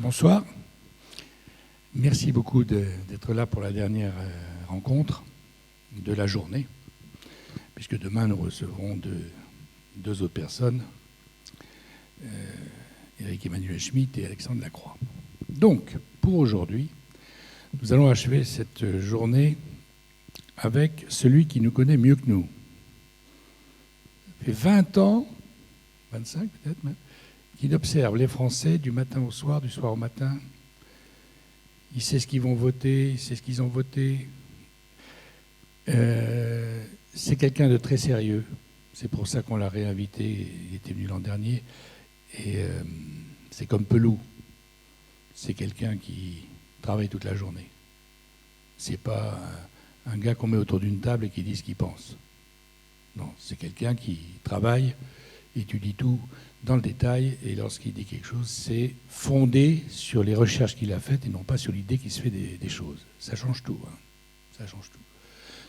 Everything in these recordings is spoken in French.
Bonsoir. Merci beaucoup d'être là pour la dernière rencontre de la journée, puisque demain nous recevrons deux autres personnes, Éric Emmanuel Schmitt et Alexandre Lacroix. Donc, pour aujourd'hui, nous allons achever cette journée avec celui qui nous connaît mieux que nous. Ça fait 20 ans, 25 peut-être même, qu'il observe les Français du matin au soir, du soir au matin. Il sait ce qu'ils vont voter, il sait ce qu'ils ont voté. C'est quelqu'un de très sérieux. C'est pour ça qu'on l'a réinvité. Il était venu l'an dernier. Et c'est comme Pelou. C'est quelqu'un qui travaille toute la journée. C'est pas un gars qu'on met autour d'une table et qui dit ce qu'il pense. Non, c'est quelqu'un qui travaille, étudie tout dans le détail, et lorsqu'il dit quelque chose, c'est fondé sur les recherches qu'il a faites et non pas sur l'idée qu'il se fait des choses. Ça change tout. Hein. Ça change tout.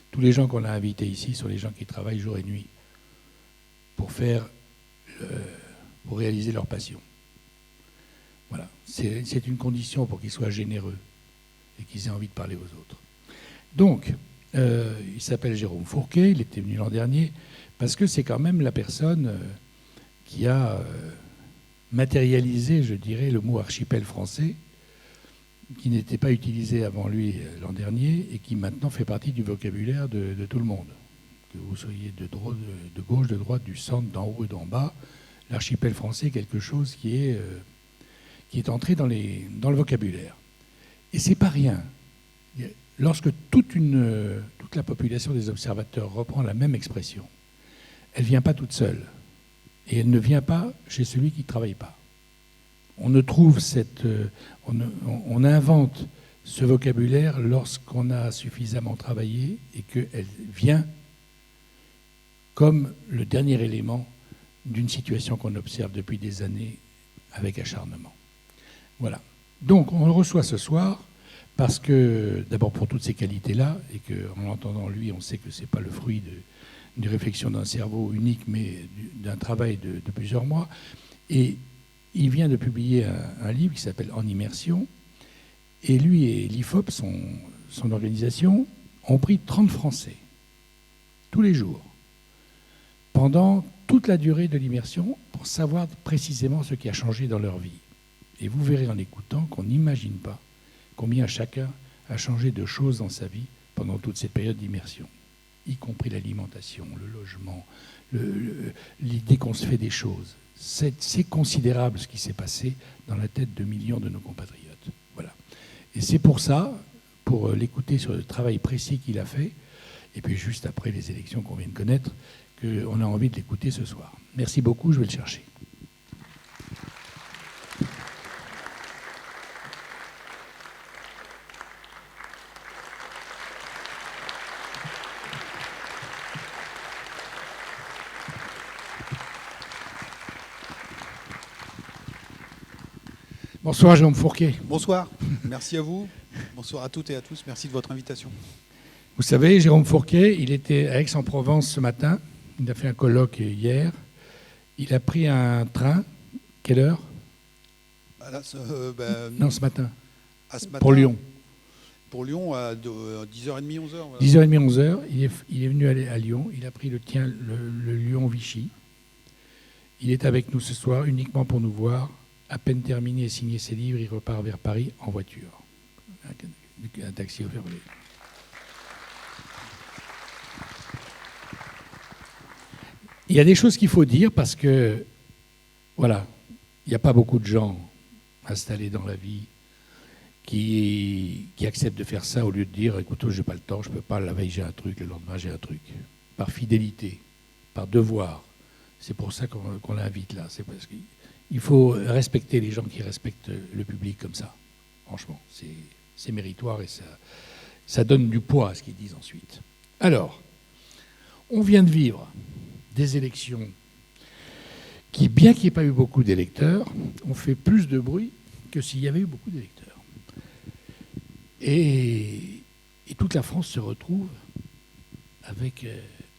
Tous les gens qu'on a invités ici sont les gens qui travaillent jour et nuit pour réaliser leur passion. Voilà. C'est une condition pour qu'ils soient généreux et qu'ils aient envie de parler aux autres. Donc, il s'appelle Jérôme Fourquet, il était venu l'an dernier, parce que c'est quand même la personne qui a matérialisé, je dirais, le mot archipel français, qui n'était pas utilisé avant lui l'an dernier et qui maintenant fait partie du vocabulaire de tout le monde. Que vous soyez de gauche, de droite, du centre, d'en haut et d'en bas, l'archipel français est quelque chose qui est entré dans le vocabulaire. Et c'est pas rien. Lorsque toute la population des observateurs reprend la même expression, elle ne vient pas toute seule. Et elle ne vient pas chez celui qui ne travaille pas. On invente ce vocabulaire lorsqu'on a suffisamment travaillé et qu'elle vient comme le dernier élément d'une situation qu'on observe depuis des années avec acharnement. Voilà. Donc on le reçoit ce soir parce que, d'abord pour toutes ces qualités-là, et qu'en l'entendant lui, on sait que ce n'est pas le fruit d'une réflexion d'un cerveau unique, mais d'un travail de plusieurs mois. Et il vient de publier un livre qui s'appelle En immersion. Et lui et l'IFOP, son organisation, ont pris 30 Français, tous les jours, pendant toute la durée de l'immersion, pour savoir précisément ce qui a changé dans leur vie. Et vous verrez en écoutant qu'on n'imagine pas combien chacun a changé de choses dans sa vie pendant toute cette période d'immersion, y compris l'alimentation, le logement, l'idée qu'on se fait des choses. C'est considérable ce qui s'est passé dans la tête de millions de nos compatriotes. Voilà. Et c'est pour ça, pour l'écouter sur le travail précis qu'il a fait, et puis juste après les élections qu'on vient de connaître, qu'on a envie de l'écouter ce soir. Merci beaucoup, je vais le chercher. Bonsoir Jérôme Fourquet. Bonsoir, merci à vous. Bonsoir à toutes et à tous, merci de votre invitation. Vous savez, Jérôme Fourquet, il était à Aix-en-Provence ce matin, il a fait un colloque hier, il a pris un train, quelle heure ? Non, ce matin. Pour Lyon. Pour Lyon, à 10h30, 11h. Voilà. 10h30, 11h, il est venu aller à Lyon, il a pris le Lyon-Vichy. Il est avec nous ce soir uniquement pour nous voir. À peine terminé et signé ses livres, il repart vers Paris en voiture. Un taxi offert. Il y a des choses qu'il faut dire parce que, voilà, il n'y a pas beaucoup de gens installés dans la vie qui acceptent de faire ça au lieu de dire, écoute, je n'ai pas le temps, je ne peux pas, la veille j'ai un truc, le lendemain j'ai un truc. Par fidélité, par devoir. C'est pour ça qu'on l'invite là. C'est parce qu'il faut respecter les gens qui respectent le public comme ça. Franchement, c'est méritoire et ça donne du poids à ce qu'ils disent ensuite. Alors, on vient de vivre des élections qui, bien qu'il n'y ait pas eu beaucoup d'électeurs, ont fait plus de bruit que s'il y avait eu beaucoup d'électeurs. Et toute la France se retrouve avec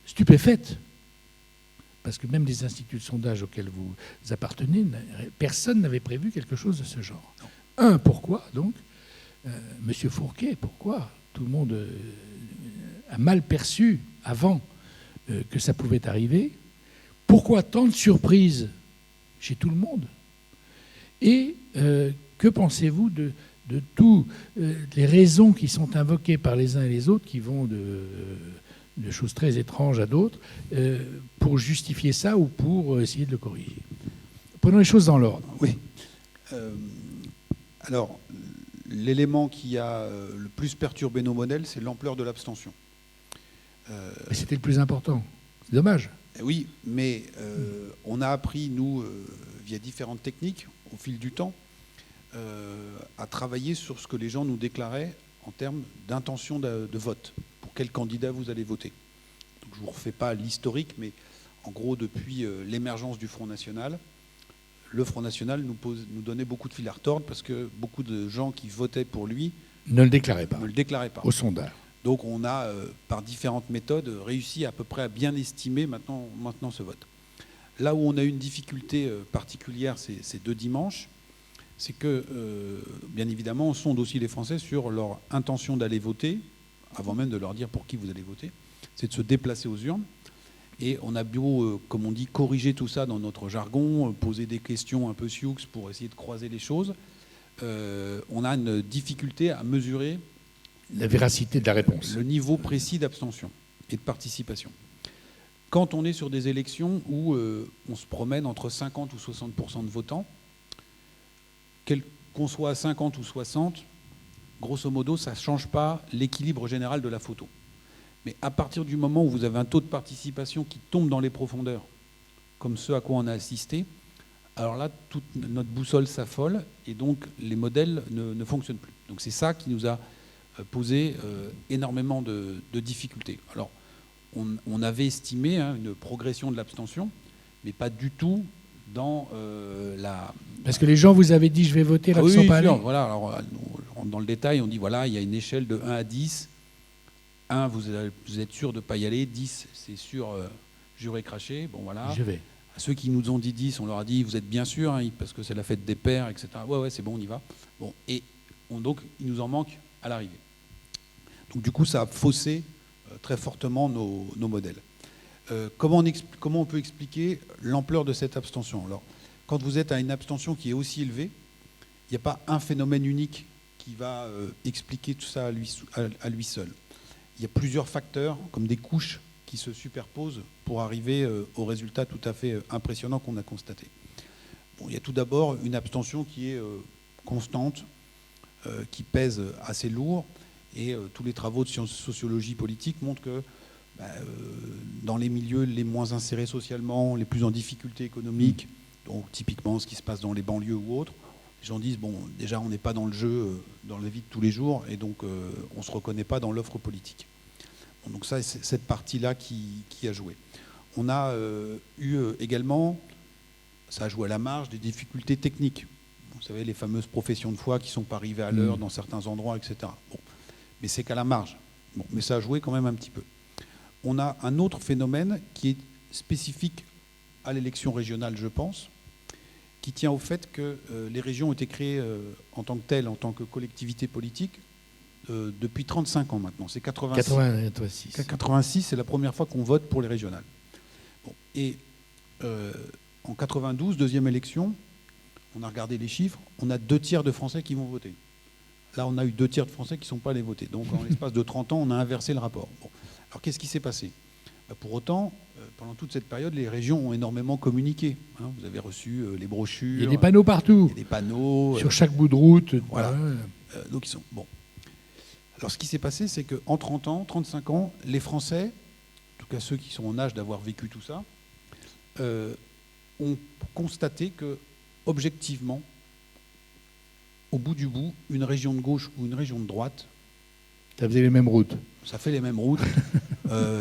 stupéfaite. Parce que même les instituts de sondage auxquels vous appartenez, personne n'avait prévu quelque chose de ce genre. Pourquoi donc Monsieur Fourquet, pourquoi tout le monde a mal perçu avant que ça pouvait arriver? Pourquoi tant de surprises chez tout le monde? Et que pensez-vous de toutes les raisons qui sont invoquées par les uns et les autres, qui vont de choses très étranges à d'autres, pour justifier ça ou pour essayer de le corriger? Prenons les choses dans l'ordre. Oui. Alors, l'élément qui a le plus perturbé nos modèles, c'est l'ampleur de l'abstention. Mais c'était le plus important. C'est dommage. Oui, mais on a appris, nous, via différentes techniques, au fil du temps, à travailler sur ce que les gens nous déclaraient en termes d'intention de vote. Pour quel candidat vous allez voter. Donc, je ne vous refais pas l'historique, mais en gros, depuis l'émergence du Front National, le Front National nous donnait beaucoup de fil à retordre parce que beaucoup de gens qui votaient pour lui ne le déclaraient pas. Ne le déclaraient pas. Au sondage. Donc on a, par différentes méthodes, réussi à peu près à bien estimer maintenant ce vote. Là où on a eu une difficulté particulière ces 2 dimanches, c'est que, bien évidemment, on sonde aussi les Français sur leur intention d'aller voter, avant même de leur dire pour qui vous allez voter, c'est de se déplacer aux urnes. Et on a beau, comme on dit, corriger tout ça dans notre jargon, poser des questions un peu sioux pour essayer de croiser les choses. On a une difficulté à mesurer la véracité de la réponse, le niveau précis d'abstention et de participation. Quand on est sur des élections où on se promène entre 50 ou 60% de votants, qu'on soit à 50 ou 60, grosso modo, ça ne change pas l'équilibre général de la photo. Mais à partir du moment où vous avez un taux de participation qui tombe dans les profondeurs, comme ce à quoi on a assisté, alors là, toute notre boussole s'affole et donc les modèles ne fonctionnent plus. Donc c'est ça qui nous a posé énormément de difficultés. Alors, on avait estimé une progression de l'abstention, mais pas du tout dans la... Parce que les gens vous avaient dit « je vais voter », là, ils ne sont pas allés. Voilà, alors, on rentre dans le détail, on dit voilà, il y a une échelle de 1 à 10. 1, vous êtes sûr de ne pas y aller. 10, c'est sûr, juré craché. Bon, voilà. Je vais. À ceux qui nous ont dit 10, on leur a dit vous êtes bien sûr, parce que c'est la fête des pères, etc. Ouais, c'est bon, on y va. Bon, et donc, il nous en manque à l'arrivée. Donc, du coup, ça a faussé très fortement nos modèles. Comment on peut expliquer l'ampleur de cette abstention? Alors, quand vous êtes à une abstention qui est aussi élevée, il n'y a pas un phénomène unique qui va expliquer tout ça à lui seul. Il y a plusieurs facteurs, comme des couches, qui se superposent pour arriver au résultat tout à fait impressionnant qu'on a constaté. Bon, il y a tout d'abord une abstention qui est constante, qui pèse assez lourd, et tous les travaux de sociologie politique montrent que dans les milieux les moins insérés socialement, les plus en difficulté économique, donc typiquement ce qui se passe dans les banlieues ou autres, les gens disent, bon, déjà on n'est pas dans le jeu, dans la vie de tous les jours, et donc on ne se reconnaît pas dans l'offre politique. Bon, donc ça, c'est cette partie-là qui a joué. On a eu également, ça a joué à la marge, des difficultés techniques. Vous savez, les fameuses professions de foi qui ne sont pas arrivées à l'heure dans certains endroits, etc. Bon, mais c'est qu'à la marge. Bon, mais ça a joué quand même un petit peu. On a un autre phénomène qui est spécifique à l'élection régionale, je pense, qui tient au fait que les régions ont été créées en tant que telles, en tant que collectivité politique, depuis 35 ans maintenant. C'est 86. 86, c'est la première fois qu'on vote pour les régionales. Bon, et en 92, deuxième élection, on a regardé les chiffres, on a 2/3 de Français qui vont voter. Là, on a eu 2/3 de Français qui ne sont pas allés voter. Donc, en l'espace de 30 ans, on a inversé le rapport. Bon. Alors, qu'est-ce qui s'est passé? Pour autant, pendant toute cette période, les régions ont énormément communiqué. Vous avez reçu les brochures. Il y a des panneaux partout. Il y a des panneaux. Sur chaque bout de route. Voilà. Donc, ils sont... Bon. Alors, ce qui s'est passé, c'est qu'en 30 ans, 35 ans, les Français, en tout cas ceux qui sont en âge d'avoir vécu tout ça, ont constaté que, objectivement, au bout du bout, une région de gauche ou une région de droite... Ça faisait les mêmes routes. Ça fait les mêmes routes.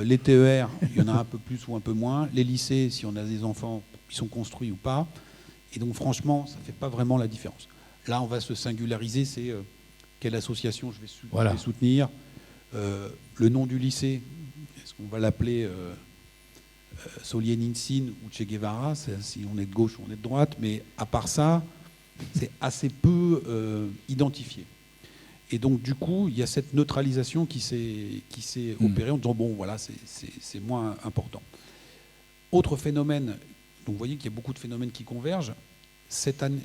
Les TER, il y en a un peu plus ou un peu moins. Les lycées, si on a des enfants, ils sont construits ou pas. Et donc, franchement, ça ne fait pas vraiment la différence. Là, on va se singulariser, c'est quelle association je vais soutenir. Le nom du lycée, est-ce qu'on va l'appeler Solzhenitsyn ou Che Guevara, si on est de gauche ou on est de droite. Mais à part ça, c'est assez peu identifié. Et donc, du coup, il y a cette neutralisation qui s'est opérée en disant, bon, voilà, c'est moins important. Autre phénomène, donc vous voyez qu'il y a beaucoup de phénomènes qui convergent. Cette année,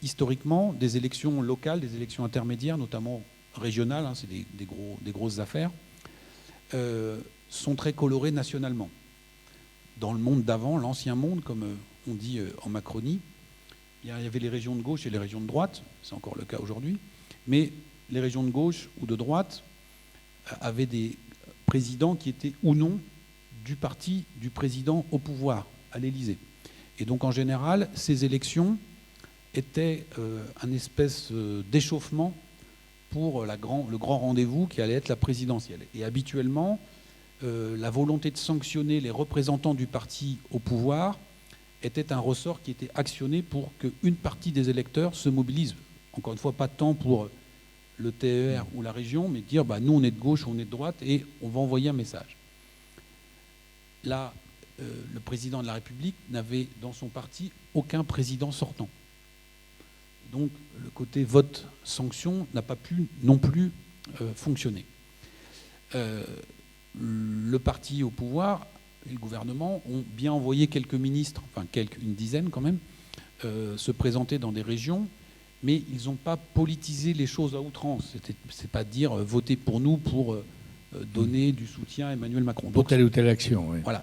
historiquement, des élections locales, des élections intermédiaires, notamment régionales, hein, c'est des grosses affaires, sont très colorées nationalement. Dans le monde d'avant, l'ancien monde, comme on dit en Macronie, il y avait les régions de gauche et les régions de droite, c'est encore le cas aujourd'hui, mais les régions de gauche ou de droite avaient des présidents qui étaient ou non du parti du président au pouvoir, à l'Élysée. Et donc en général, ces élections étaient un espèce d'échauffement pour le grand rendez-vous qui allait être la présidentielle. Et habituellement, la volonté de sanctionner les représentants du parti au pouvoir était un ressort qui était actionné pour qu'une partie des électeurs se mobilise. Encore une fois, pas tant pour le TER ou la région, mais dire bah, nous on est de gauche ou on est de droite et on va envoyer un message. Là, le président de la République n'avait dans son parti aucun président sortant. Donc le côté vote-sanction n'a pas pu non plus fonctionner. Le parti au pouvoir et le gouvernement ont bien envoyé quelques ministres, enfin une dizaine quand même, se présenter dans des régions, mais ils n'ont pas politisé les choses à outrance. C'est pas dire votez pour nous pour donner du soutien à Emmanuel Macron. Pour telle ou telle action, oui. Voilà.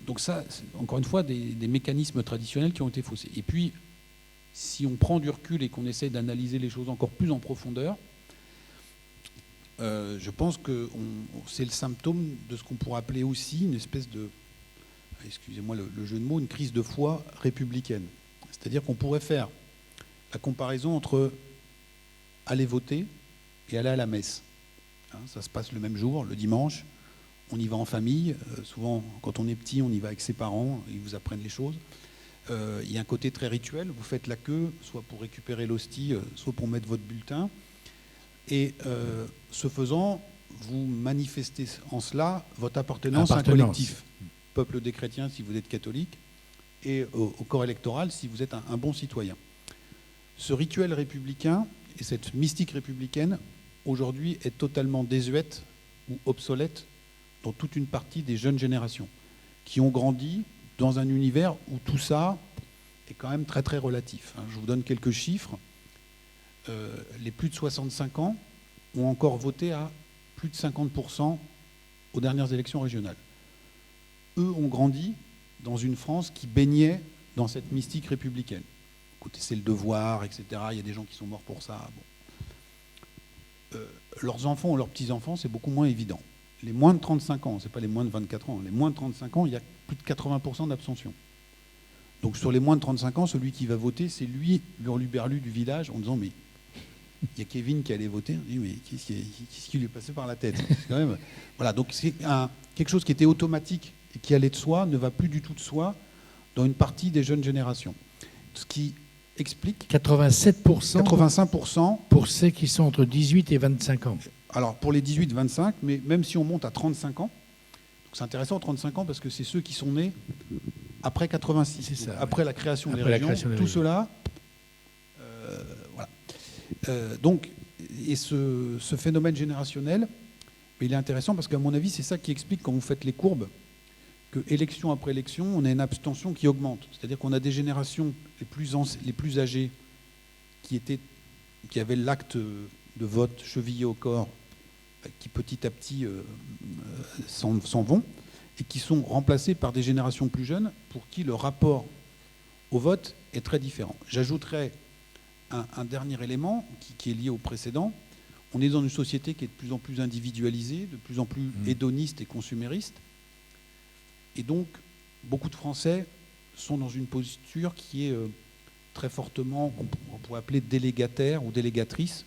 Donc ça, c'est encore une fois, des mécanismes traditionnels qui ont été faussés. Et puis, si on prend du recul et qu'on essaie d'analyser les choses encore plus en profondeur, je pense que c'est le symptôme de ce qu'on pourrait appeler aussi une espèce de, excusez-moi le jeu de mots, une crise de foi républicaine. C'est-à-dire qu'on pourrait faire la comparaison entre aller voter et aller à la messe. Hein, ça se passe le même jour, le dimanche. On y va en famille. Souvent, quand on est petit, on y va avec ses parents. Ils vous apprennent les choses. Il y a un côté très rituel. Vous faites la queue, soit pour récupérer l'hostie, soit pour mettre votre bulletin. Et ce faisant, vous manifestez en cela votre appartenance à un collectif. Peuple des chrétiens si vous êtes catholique, et au corps électoral si vous êtes un bon citoyen. Ce rituel républicain et cette mystique républicaine, aujourd'hui, est totalement désuète ou obsolète dans toute une partie des jeunes générations qui ont grandi dans un univers où tout ça est quand même très très relatif. Je vous donne quelques chiffres. Les plus de 65 ans ont encore voté à plus de 50% aux dernières élections régionales. Eux ont grandi dans une France qui baignait dans cette mystique républicaine. Écoutez, c'est le devoir, etc. Il y a des gens qui sont morts pour ça. Bon. Leurs enfants ou leurs petits-enfants, c'est beaucoup moins évident. Les moins de 35 ans, ce n'est pas les moins de 24 ans, les moins de 35 ans, il y a plus de 80% d'abstention. Donc sur les moins de 35 ans, celui qui va voter, c'est lui, l'hurluberlu du village, en disant mais il y a Kevin qui allait voter. On dit mais qu'est-ce qui lui est passé par la tête? Quand même, voilà, donc c'est quelque chose qui était automatique et qui allait de soi, ne va plus du tout de soi dans une partie des jeunes générations. Ce qui explique 85% pour ceux qui sont entre 18 et 25 ans. Alors pour les 18-25, mais même si on monte à 35 ans, c'est intéressant 35 ans parce que c'est ceux qui sont nés après 86, c'est ça, après oui. La création des régions, tout cela, voilà. Donc, et ce phénomène générationnel, il est intéressant parce qu'à mon avis, c'est ça qui explique quand vous faites les courbes, que élection après élection, on a une abstention qui augmente. C'est-à-dire qu'on a des générations les plus âgées qui avaient l'acte de vote chevillé au corps, qui petit à petit s'en vont, et qui sont remplacés par des générations plus jeunes pour qui le rapport au vote est très différent. J'ajouterais un dernier élément qui est lié au précédent. On est dans une société qui est de plus en plus individualisée, de plus en plus hédoniste et consumériste. Et donc, beaucoup de Français sont dans une posture qui est très fortement, on pourrait appeler délégataire ou délégatrice,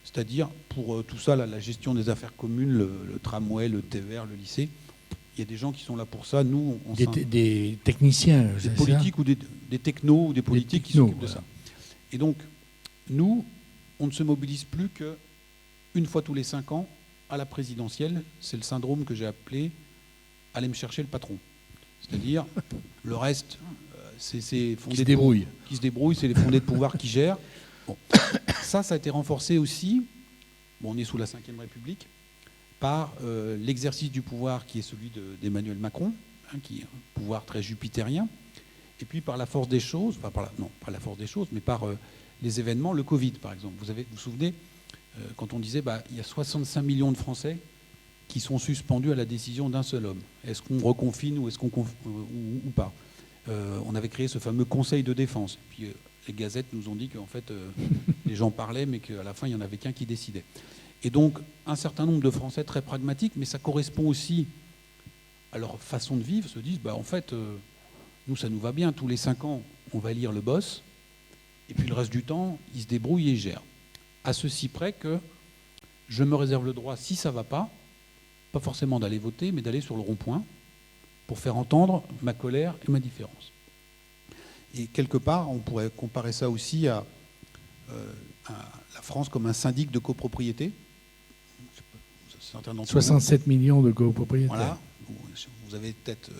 c'est-à-dire pour tout ça, la gestion des affaires communes, le tramway, le TER, le lycée. Il y a des gens qui sont là pour ça. Nous, des techniciens, des politiques ou des technos ou des politiques qui s'occupent de ça. Et donc, nous, on ne se mobilise plus qu'une fois tous les 5 ans à la présidentielle. C'est le syndrome que j'ai appelé « aller me chercher le patron ». C'est-à-dire, le reste c'est Qui se débrouille. Qui se débrouille, c'est les fondés de pouvoir qui gèrent. Bon. Ça a été renforcé aussi, bon, on est sous la Ve République, par l'exercice du pouvoir qui est celui d'Emmanuel Macron, hein, qui est un pouvoir très jupitérien, et puis par la force des choses, enfin non, pas la force des choses, mais par les événements, le Covid par exemple. Vous vous souvenez, quand on disait il y a 65 millions de Français qui sont suspendus à la décision d'un seul homme. Est-ce qu'on reconfine ou est-ce qu'on ou pas? On avait créé ce fameux Conseil de défense. Et puis les gazettes nous ont dit qu'en fait les gens parlaient, mais qu'à la fin il n'y en avait qu'un qui décidait. Et donc un certain nombre de Français très pragmatiques, mais ça correspond aussi à leur façon de vivre, se disent en fait nous ça nous va bien, tous les 5 ans on va élire le boss, et puis le reste du temps ils se débrouillent et ils gèrent. À ceci près que je me réserve le droit, si ça ne va pas forcément d'aller voter, mais d'aller sur le rond-point pour faire entendre ma colère et ma différence. Et quelque part, on pourrait comparer ça aussi à la France comme un syndic de copropriété. 67 millions de copropriétaires. Voilà. Vous avez peut-être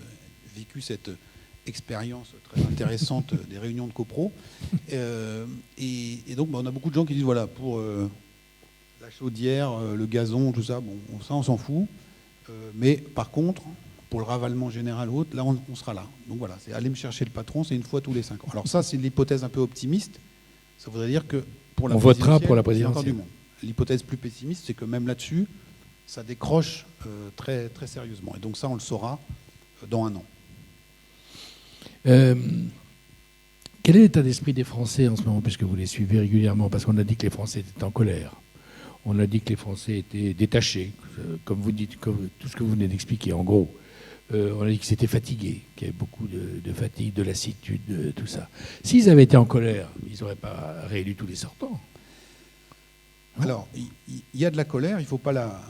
vécu cette expérience très intéressante des réunions de copro. Et donc, on a beaucoup de gens qui disent, voilà, pour la chaudière, le gazon, tout ça, bon, ça, on s'en fout. Mais par contre, pour le ravalement général ou autre, là, on sera là. Donc voilà, c'est aller me chercher le patron, c'est une fois tous les 5 ans. Alors ça, c'est l'hypothèse un peu optimiste. Ça voudrait dire que pour la on votera pour la présidentielle. L'hypothèse plus pessimiste, c'est que même là-dessus, ça décroche très, très sérieusement. Et donc ça, on le saura dans 1 an. Quel est l'état d'esprit des Français en ce moment, puisque vous les suivez régulièrement? Parce qu'on a dit que les Français étaient en colère. On a dit que les Français étaient détachés, comme vous dites, comme tout ce que vous venez d'expliquer, en gros. On a dit qu'ils étaient fatigués, qu'il y avait beaucoup de fatigue, de lassitude, de tout ça. S'ils avaient été en colère, ils n'auraient pas réélu tous les sortants. Alors, il y a de la colère, il ne faut pas la...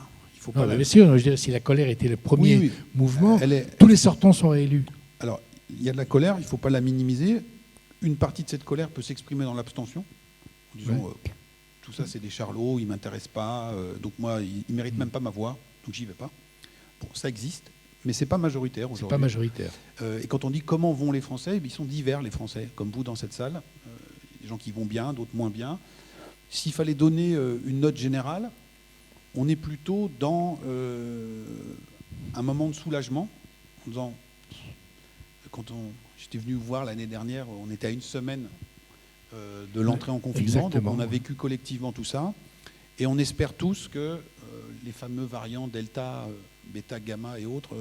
Bien sûr, je veux dire, si la colère était le premier mouvement, tous les sortants sont réélus. Alors, il y a de la colère, il ne faut pas la minimiser. Une partie de cette colère peut s'exprimer dans l'abstention, en disant tout ça c'est des charlots, ils ne m'intéressent pas, donc moi ils ne méritent même pas ma voix, donc j'y vais pas. Bon, ça existe, mais ce n'est pas majoritaire aujourd'hui. C'est pas majoritaire. Et quand on dit comment vont les Français, ils sont divers les Français, comme vous dans cette salle. Il y a des gens qui vont bien, d'autres moins bien. S'il fallait donner une note générale, on est plutôt dans un moment de soulagement, en disant, j'étais venu vous voir l'année dernière, on était à 1 semaine de l'entrée en confinement, donc on a vécu collectivement tout ça, et on espère tous que les fameux variants Delta, Beta, Gamma et autres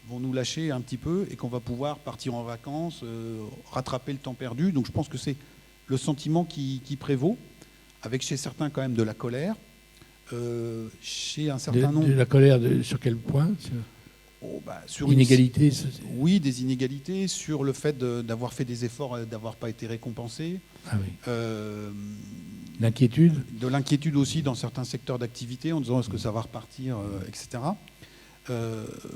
vont nous lâcher un petit peu et qu'on va pouvoir partir en vacances, rattraper le temps perdu. Donc je pense que c'est le sentiment qui prévaut, avec chez certains quand même de la colère, chez un certain nombre... De la colère sur quel point? Sur inégalités. Oui, des inégalités, sur le fait d'avoir fait des efforts et d'avoir pas été récompensé. Ah oui. L'inquiétude. De l'inquiétude aussi dans certains secteurs d'activité, en disant est-ce que ça va repartir, etc.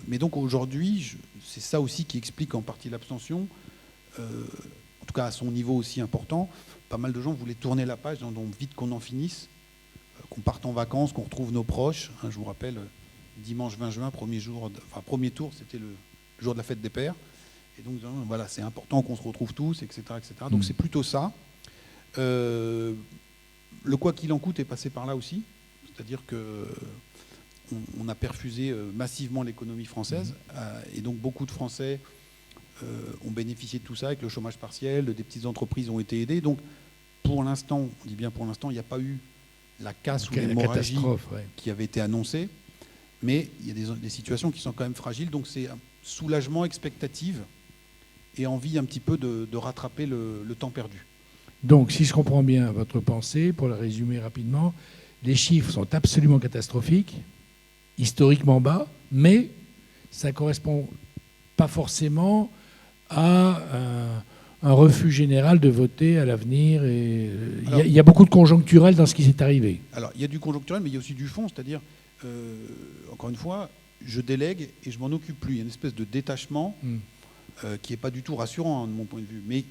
Mais donc aujourd'hui, c'est ça aussi qui explique en partie l'abstention, en tout cas à son niveau aussi important. Pas mal de gens voulaient tourner la page, donc vite qu'on en finisse, qu'on parte en vacances, qu'on retrouve nos proches. Je vous rappelle... Dimanche 20 juin, premier tour, c'était le jour de la fête des pères. Et donc, voilà, c'est important qu'on se retrouve tous, etc. etc. Donc, c'est plutôt ça. Le quoi qu'il en coûte est passé par là aussi. C'est-à-dire qu'on a perfusé massivement l'économie française. Et donc, beaucoup de Français ont bénéficié de tout ça avec le chômage partiel. Des petites entreprises ont été aidées. Donc, pour l'instant, on dit bien pour l'instant, il n'y a pas eu la casse ou l'hémorragie qui avait été annoncée. Mais il y a des situations qui sont quand même fragiles, donc c'est un soulagement, expectative et envie un petit peu de rattraper le temps perdu. Donc, si je comprends bien votre pensée, pour la résumer rapidement, les chiffres sont absolument catastrophiques, historiquement bas, mais ça ne correspond pas forcément à un refus général de voter à l'avenir. Il y a beaucoup de conjoncturel dans ce qui s'est arrivé. Alors, il y a du conjoncturel, mais il y a aussi du fond, c'est-à-dire... encore une fois, je délègue et je m'en occupe plus. Il y a une espèce de détachement qui n'est pas du tout rassurant, de mon point de vue, mais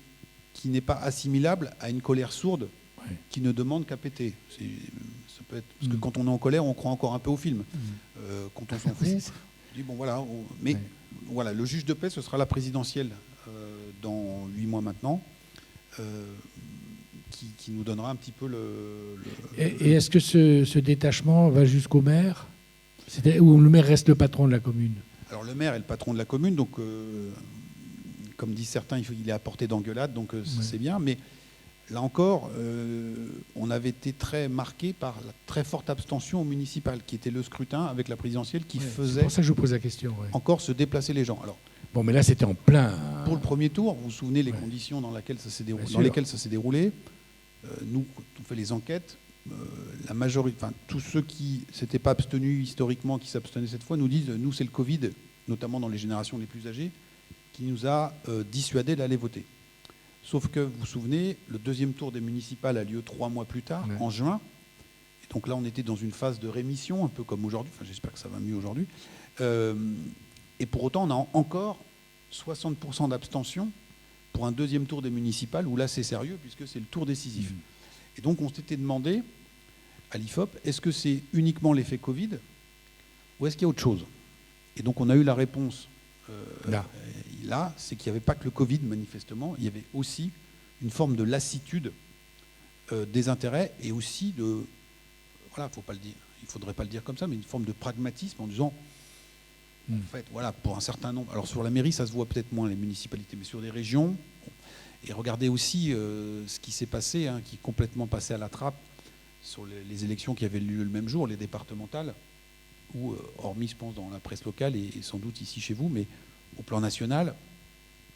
qui n'est pas assimilable à une colère sourde qui ne demande qu'à péter. Ça peut être, parce que quand on est en colère, on croit encore un peu au film. Quand on s'en fout, on dit bon voilà. Mais voilà, le juge de paix, ce sera la présidentielle dans 8 mois maintenant, qui nous donnera un petit peu Et est-ce que ce détachement va jusqu'au maire, ou le maire reste le patron de la commune? Alors le maire est le patron de la commune, donc comme disent certains, il est à portée d'engueulade, donc c'est bien. Mais là encore, on avait été très marqué par la très forte abstention au municipal, qui était le scrutin avec la présidentielle, qui faisait c'est pour ça que je vous pose la question. encore se déplacer les gens. Alors, bon, mais là, c'était en plein. pour le premier tour, vous vous souvenez les conditions dans lesquelles ça s'est déroulé. Nous, on fait les enquêtes. La majorité, enfin tous ceux qui s'étaient pas abstenus historiquement, qui s'abstenaient cette fois, nous disent nous c'est le Covid, notamment dans les générations les plus âgées, qui nous a dissuadés d'aller voter. Sauf que vous vous souvenez, le deuxième tour des municipales a lieu 3 mois plus tard, en juin. Et donc là, on était dans une phase de rémission, un peu comme aujourd'hui. Enfin, j'espère que ça va mieux aujourd'hui. Et pour autant, on a encore 60% d'abstention pour un deuxième tour des municipales, où là, c'est sérieux, puisque c'est le tour décisif. Et donc, on s'était demandé à l'IFOP, est-ce que c'est uniquement l'effet Covid ou est-ce qu'il y a autre chose? Et donc, on a eu la réponse là, c'est qu'il n'y avait pas que le Covid, manifestement, il y avait aussi une forme de lassitude des intérêts et aussi de, voilà, faut pas le dire, il ne faudrait pas le dire comme ça, mais une forme de pragmatisme en disant, en fait, voilà, pour un certain nombre, alors sur la mairie, ça se voit peut-être moins, les municipalités, mais sur des régions. Et regardez aussi ce qui s'est passé, qui est complètement passé à la trappe sur les élections qui avaient lieu le même jour, les départementales, où, hormis, je pense, dans la presse locale et sans doute ici chez vous, mais au plan national,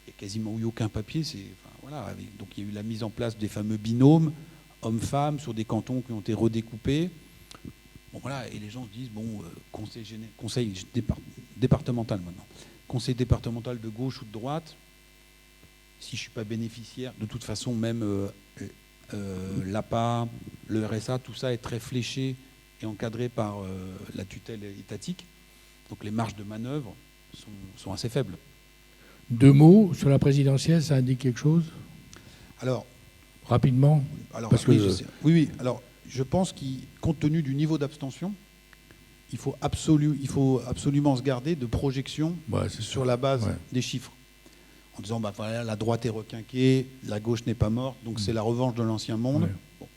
il n'y a quasiment eu aucun papier. Donc il y a eu la mise en place des fameux binômes, hommes-femmes, sur des cantons qui ont été redécoupés. Bon, voilà, et les gens se disent, bon, conseil départemental maintenant. Conseil départemental de gauche ou de droite, si je ne suis pas bénéficiaire, de toute façon, même l'APA, le RSA, tout ça est très fléché et encadré par la tutelle étatique. Donc les marges de manœuvre sont assez faibles. 2 mots sur la présidentielle, ça indique quelque chose? Alors, rapidement. Alors, parce oui. Alors, je pense que compte tenu du niveau d'abstention, il faut absolument se garder de projection sur la base des chiffres. En disant, bah, voilà, la droite est requinquée, la gauche n'est pas morte, donc c'est la revanche de l'ancien monde. Bon,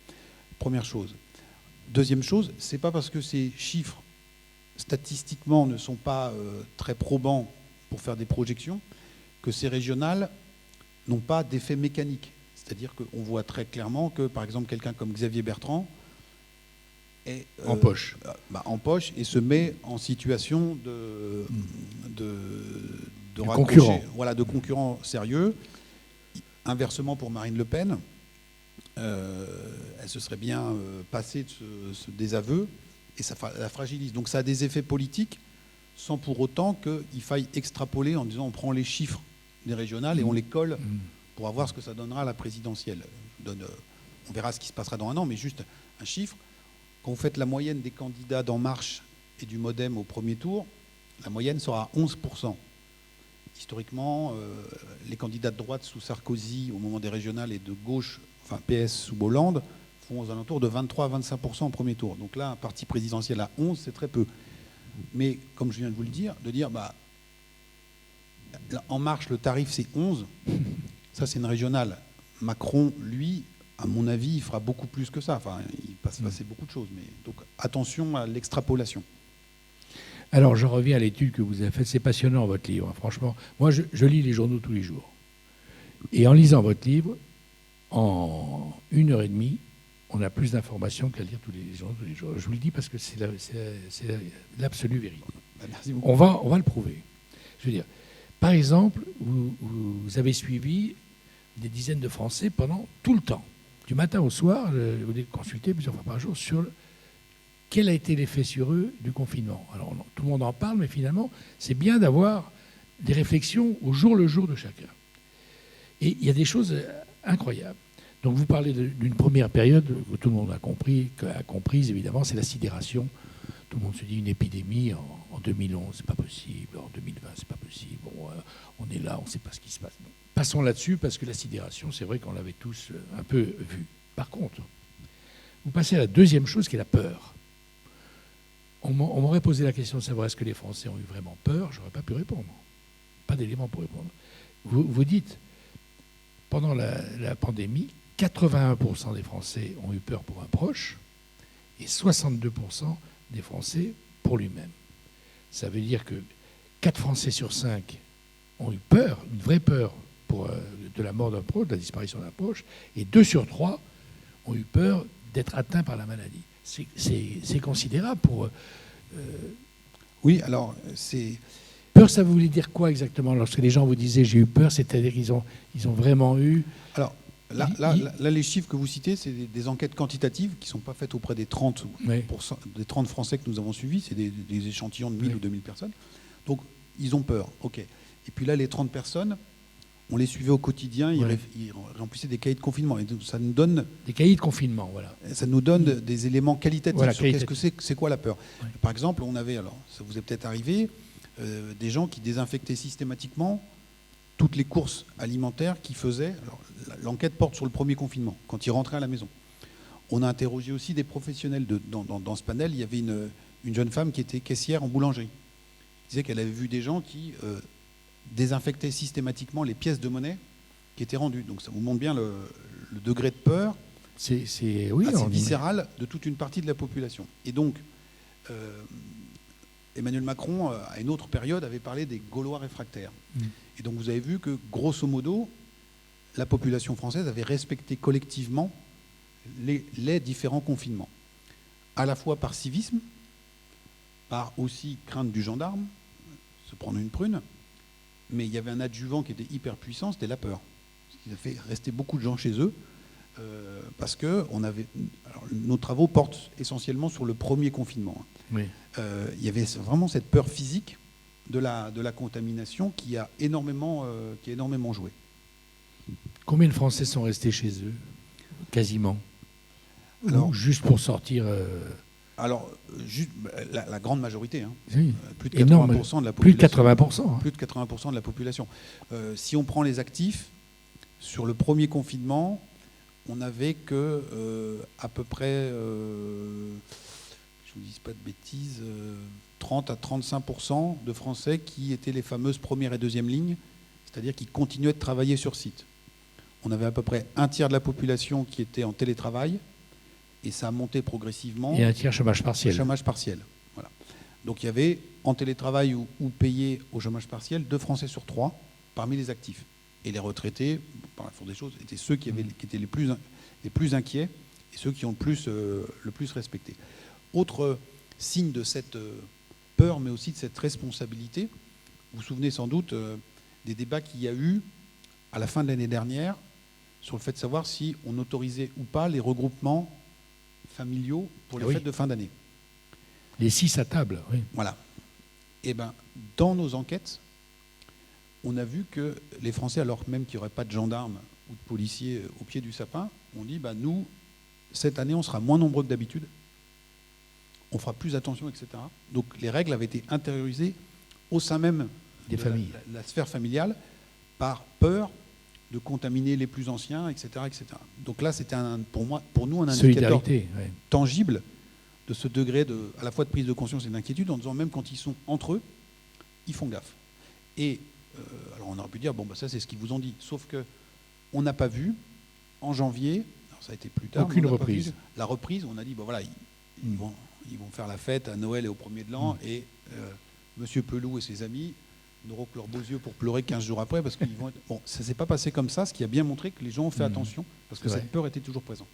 première chose. Deuxième chose, c'est pas parce que ces chiffres, statistiquement, ne sont pas très probants pour faire des projections, que ces régionales n'ont pas d'effet mécanique. C'est-à-dire qu'on voit très clairement que, par exemple, quelqu'un comme Xavier Bertrand est en poche. En poche et se met en situation de concurrent. Voilà, de concurrent sérieux. Inversement pour Marine Le Pen, elle se serait bien passée de ce désaveu et ça la fragilise. Donc ça a des effets politiques sans pour autant qu'il faille extrapoler en disant on prend les chiffres des régionales et on les colle pour voir ce que ça donnera à la présidentielle. On verra ce qui se passera dans un an, mais juste un chiffre. Quand vous faites la moyenne des candidats d'En Marche et du Modem au premier tour, la moyenne sera 11%. Historiquement, les candidats de droite sous Sarkozy au moment des régionales et de gauche, enfin PS sous Hollande, font aux alentours de 23 à 25% au premier tour. Donc là, un parti présidentiel à 11, c'est très peu. Mais comme je viens de vous le dire, En Marche, le tarif c'est 11, ça c'est une régionale. Macron, lui, à mon avis, il fera beaucoup plus que ça. Enfin, il va se passer beaucoup de choses. Mais donc attention à l'extrapolation. Alors, je reviens à l'étude que vous avez faite. C'est passionnant, votre livre. Franchement, moi, je lis les journaux tous les jours. Et en lisant votre livre, en 1h30, on a plus d'informations qu'à lire tous les journaux tous les jours. Je vous le dis parce que c'est l'absolue vérité. Merci beaucoup. On va le prouver. Je veux dire, par exemple, vous avez suivi des dizaines de Français pendant tout le temps. Du matin au soir, vous les consultez plusieurs fois par jour sur quel a été l'effet sur eux du confinement. Alors, tout le monde en parle, mais finalement, c'est bien d'avoir des réflexions au jour le jour de chacun. Et il y a des choses incroyables. Donc, vous parlez d'une première période que tout le monde a comprise, évidemment, c'est la sidération. Tout le monde se dit une épidémie en 2011, c'est pas possible, en 2020, c'est pas possible. Bon, on est là, on ne sait pas ce qui se passe. Bon, passons là-dessus, parce que la sidération, c'est vrai qu'on l'avait tous un peu vu. Par contre, vous passez à la deuxième chose, qui est la peur. On m'aurait posé la question de savoir est-ce que les Français ont eu vraiment peur, j'aurais pas pu répondre. Pas d'éléments pour répondre. Vous dites, pendant la pandémie, 81% des Français ont eu peur pour un proche et 62% des Français pour lui-même. Ça veut dire que 4 Français sur 5 ont eu peur, une vraie peur de la mort d'un proche, de la disparition d'un proche, et 2 sur 3 ont eu peur d'être atteints par la maladie. C'est considérable pour... Oui, alors c'est... Peur, ça voulait dire quoi exactement? Lorsque les gens vous disaient j'ai eu peur, c'est-à-dire qu'ils ont vraiment eu... Alors là, les chiffres que vous citez, c'est des enquêtes quantitatives qui ne sont pas faites auprès des 30 Français que nous avons suivis, c'est des échantillons de 1000 ou 2000 personnes. Donc ils ont peur, ok. Et puis là, les 30 personnes, on les suivait au quotidien, ils remplissaient des cahiers de confinement. Et ça nous donne... Des cahiers de confinement, voilà. Ça nous donne des éléments qualitatifs voilà, sur qu'est-ce que c'est quoi la peur. Ouais. Par exemple, on avait, alors ça vous est peut-être arrivé, des gens qui désinfectaient systématiquement toutes les courses alimentaires qu'ils faisaient. Alors, l'enquête porte sur le premier confinement, quand ils rentraient à la maison. On a interrogé aussi des professionnels dans ce panel. Il y avait une jeune femme qui était caissière en boulangerie. Elle disait qu'elle avait vu des gens qui désinfectaient systématiquement les pièces de monnaie qui étaient rendues. Donc ça vous montre bien le degré de peur assez viscéral de toute une partie de la population. Et donc, Emmanuel Macron, à une autre période, avait parlé des Gaulois réfractaires. Et donc vous avez vu que, grosso modo, la population française avait respecté collectivement les différents confinements. À la fois par civisme, par aussi crainte du gendarme, se prendre une prune, mais il y avait un adjuvant qui était hyper puissant, c'était la peur. Ce qui a fait rester beaucoup de gens chez eux, parce que nos travaux portent essentiellement sur le premier confinement. Oui. Il y avait vraiment cette peur physique de la contamination qui a énormément joué. Combien de Français sont restés chez eux? Quasiment. Ou juste pour sortir Alors, la grande majorité, hein. Oui. Plus de 80% de la population. Plus de 80%. Hein. Plus de 80% de la population. Si on prend les actifs, sur le premier confinement, on n'avait que à peu près, je ne vous dis pas de bêtises, 30 à 35% de Français qui étaient les fameuses première et deuxième lignes, c'est-à-dire qui continuaient de travailler sur site. On avait à peu près un tiers de la population qui était en télétravail, et ça a monté progressivement. Et un tiers chômage partiel. Chômage partiel, voilà. Donc il y avait en télétravail ou payé au chômage partiel 2 Français sur 3 parmi les actifs. Et les retraités, par la force des choses, étaient ceux qui étaient les plus inquiets et ceux qui ont le plus respecté. Autre signe de cette peur, mais aussi de cette responsabilité, vous vous souvenez sans doute des débats qu'il y a eu à la fin de l'année dernière sur le fait de savoir si on autorisait ou pas les regroupements familiaux pour les fêtes de fin d'année. Les 6 à table, oui. Voilà. Et bien, dans nos enquêtes, on a vu que les Français, alors même qu'il n'y aurait pas de gendarmes ou de policiers au pied du sapin, on dit, nous, cette année, on sera moins nombreux que d'habitude, on fera plus attention, etc. Donc les règles avaient été intériorisées au sein même des familles, la sphère familiale, par peur de contaminer les plus anciens, etc. etc. Donc là, c'était pour nous un indicateur tangible de ce degré à la fois de prise de conscience et d'inquiétude, en disant même quand ils sont entre eux, ils font gaffe. Et alors on aurait pu dire, ça c'est ce qu'ils vous ont dit, sauf qu'on n'a pas vu, en janvier, alors ça a été plus tard, aucune reprise. La reprise, on a dit, ils vont faire la fête à Noël et au 1er de l'an, et Monsieur Pelou et ses amis n'auront que leurs beaux yeux pour pleurer 15 jours après, parce qu'ils vont être... Bon, ça ne s'est pas passé comme ça, ce qui a bien montré que les gens ont fait attention, parce que cette peur était toujours présente.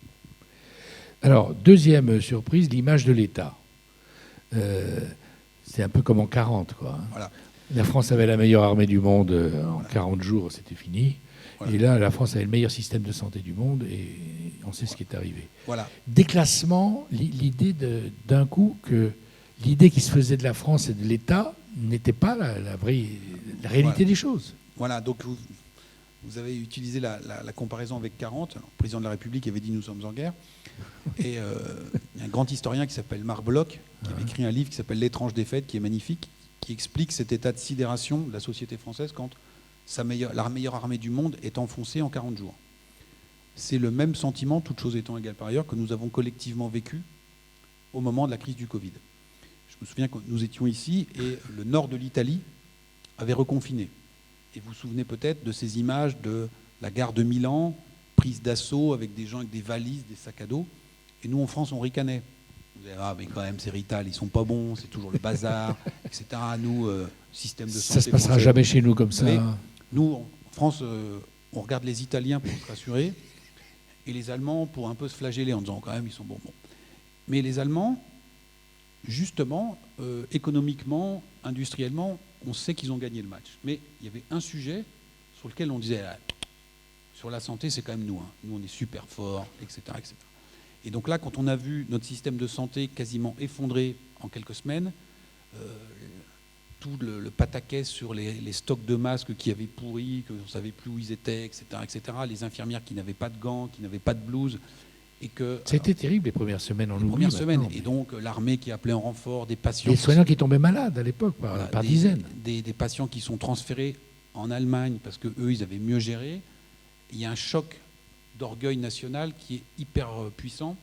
Alors, deuxième surprise, l'image de l'État. C'est un peu comme en 40, quoi. Voilà. La France avait la meilleure armée du monde, en 40 jours, c'était fini. Voilà. Et là, la France avait le meilleur système de santé du monde, et on sait ce qui est arrivé. Voilà. Déclassement, l'idée d'un coup que l'idée qui se faisait de la France et de l'État n'était pas la réalité des choses. Voilà, donc vous avez utilisé la comparaison avec 40. Alors, le président de la République avait dit « nous sommes en guerre ». Et il y a un grand historien qui s'appelle Marc Bloch, qui avait écrit un livre qui s'appelle « L'étrange défaite », qui est magnifique, qui explique cet état de sidération de la société française quand la meilleure armée du monde est enfoncée en 40 jours. C'est le même sentiment, toutes choses étant égales par ailleurs, que nous avons collectivement vécu au moment de la crise du Covid. Je me souviens que nous étions ici et le nord de l'Italie avait reconfiné. Et vous vous souvenez peut-être de ces images de la gare de Milan, prise d'assaut avec des gens avec des valises, des sacs à dos. Et nous, en France, on ricanait. On disait, ah, mais quand même, c'est Rital, ils sont pas bons, c'est toujours le bazar, etc. Nous, système de santé. Ça se passera français, jamais chez nous comme ça. savez, nous, en France, on regarde les Italiens pour se rassurer, et les Allemands pour un peu se flageller en disant, quand même, ils sont bons. Mais les Allemands, justement, économiquement, industriellement, on sait qu'ils ont gagné le match. Mais il y avait un sujet sur lequel on disait, ah, sur la santé, c'est quand même nous. Hein. Nous, on est super forts, etc., etc. Et donc là, quand on a vu notre système de santé quasiment effondré en quelques semaines, tout le pataquès sur les stocks de masques qui avaient pourri, qu'on ne savait plus où ils étaient, etc., etc., les infirmières qui n'avaient pas de gants, qui n'avaient pas de blouse, et que... C'était terrible les premières semaines, on les oublie premières semaines. maintenant, Et donc l'armée qui appelait en renfort, des patients... les soignants qui tombaient malades à l'époque, Voilà, par dizaines. Des patients qui sont transférés en Allemagne parce qu'eux, ils avaient mieux géré. Il y a un choc d'orgueil national qui est hyper puissant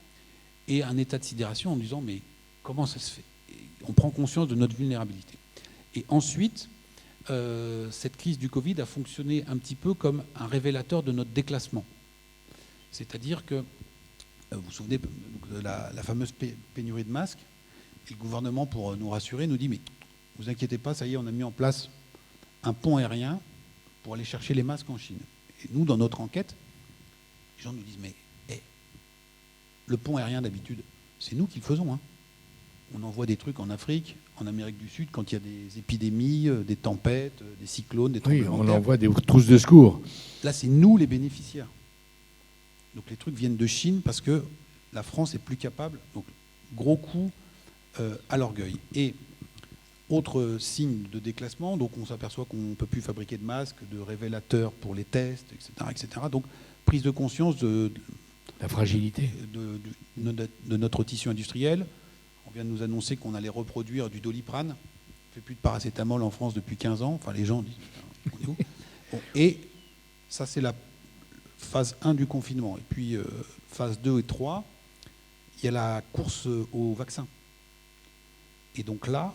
et un état de sidération en disant mais comment ça se fait? Et on prend conscience de notre vulnérabilité. Et ensuite, cette crise du Covid a fonctionné un petit peu comme un révélateur de notre déclassement. C'est-à-dire que, vous vous souvenez de la fameuse pénurie de masques, et le gouvernement, pour nous rassurer, nous dit mais vous inquiétez pas, ça y est, on a mis en place un pont aérien pour aller chercher les masques en Chine. Et nous, dans notre enquête, les gens nous disent mais le pont aérien d'habitude, c'est nous qui le faisons. Hein. On envoie des trucs en Afrique, en Amérique du Sud, quand il y a des épidémies, des tempêtes, des cyclones, des tremblements de terre. On envoie des trousses de secours. Là, c'est nous les bénéficiaires. Donc les trucs viennent de Chine parce que la France est plus capable. Donc gros coup à l'orgueil. Et autre signe de déclassement, donc on s'aperçoit qu'on ne peut plus fabriquer de masques, de révélateurs pour les tests, etc., etc. Donc prise de conscience de la fragilité de notre tissu industriel. On vient de nous annoncer qu'on allait reproduire du Doliprane. On ne fait plus de paracétamol en France depuis 15 ans. Enfin, les gens disent, on est où? Bon, et ça, c'est la phase 1 du confinement. Et puis, phase 2 et 3, il y a la course au vaccin. Et donc là,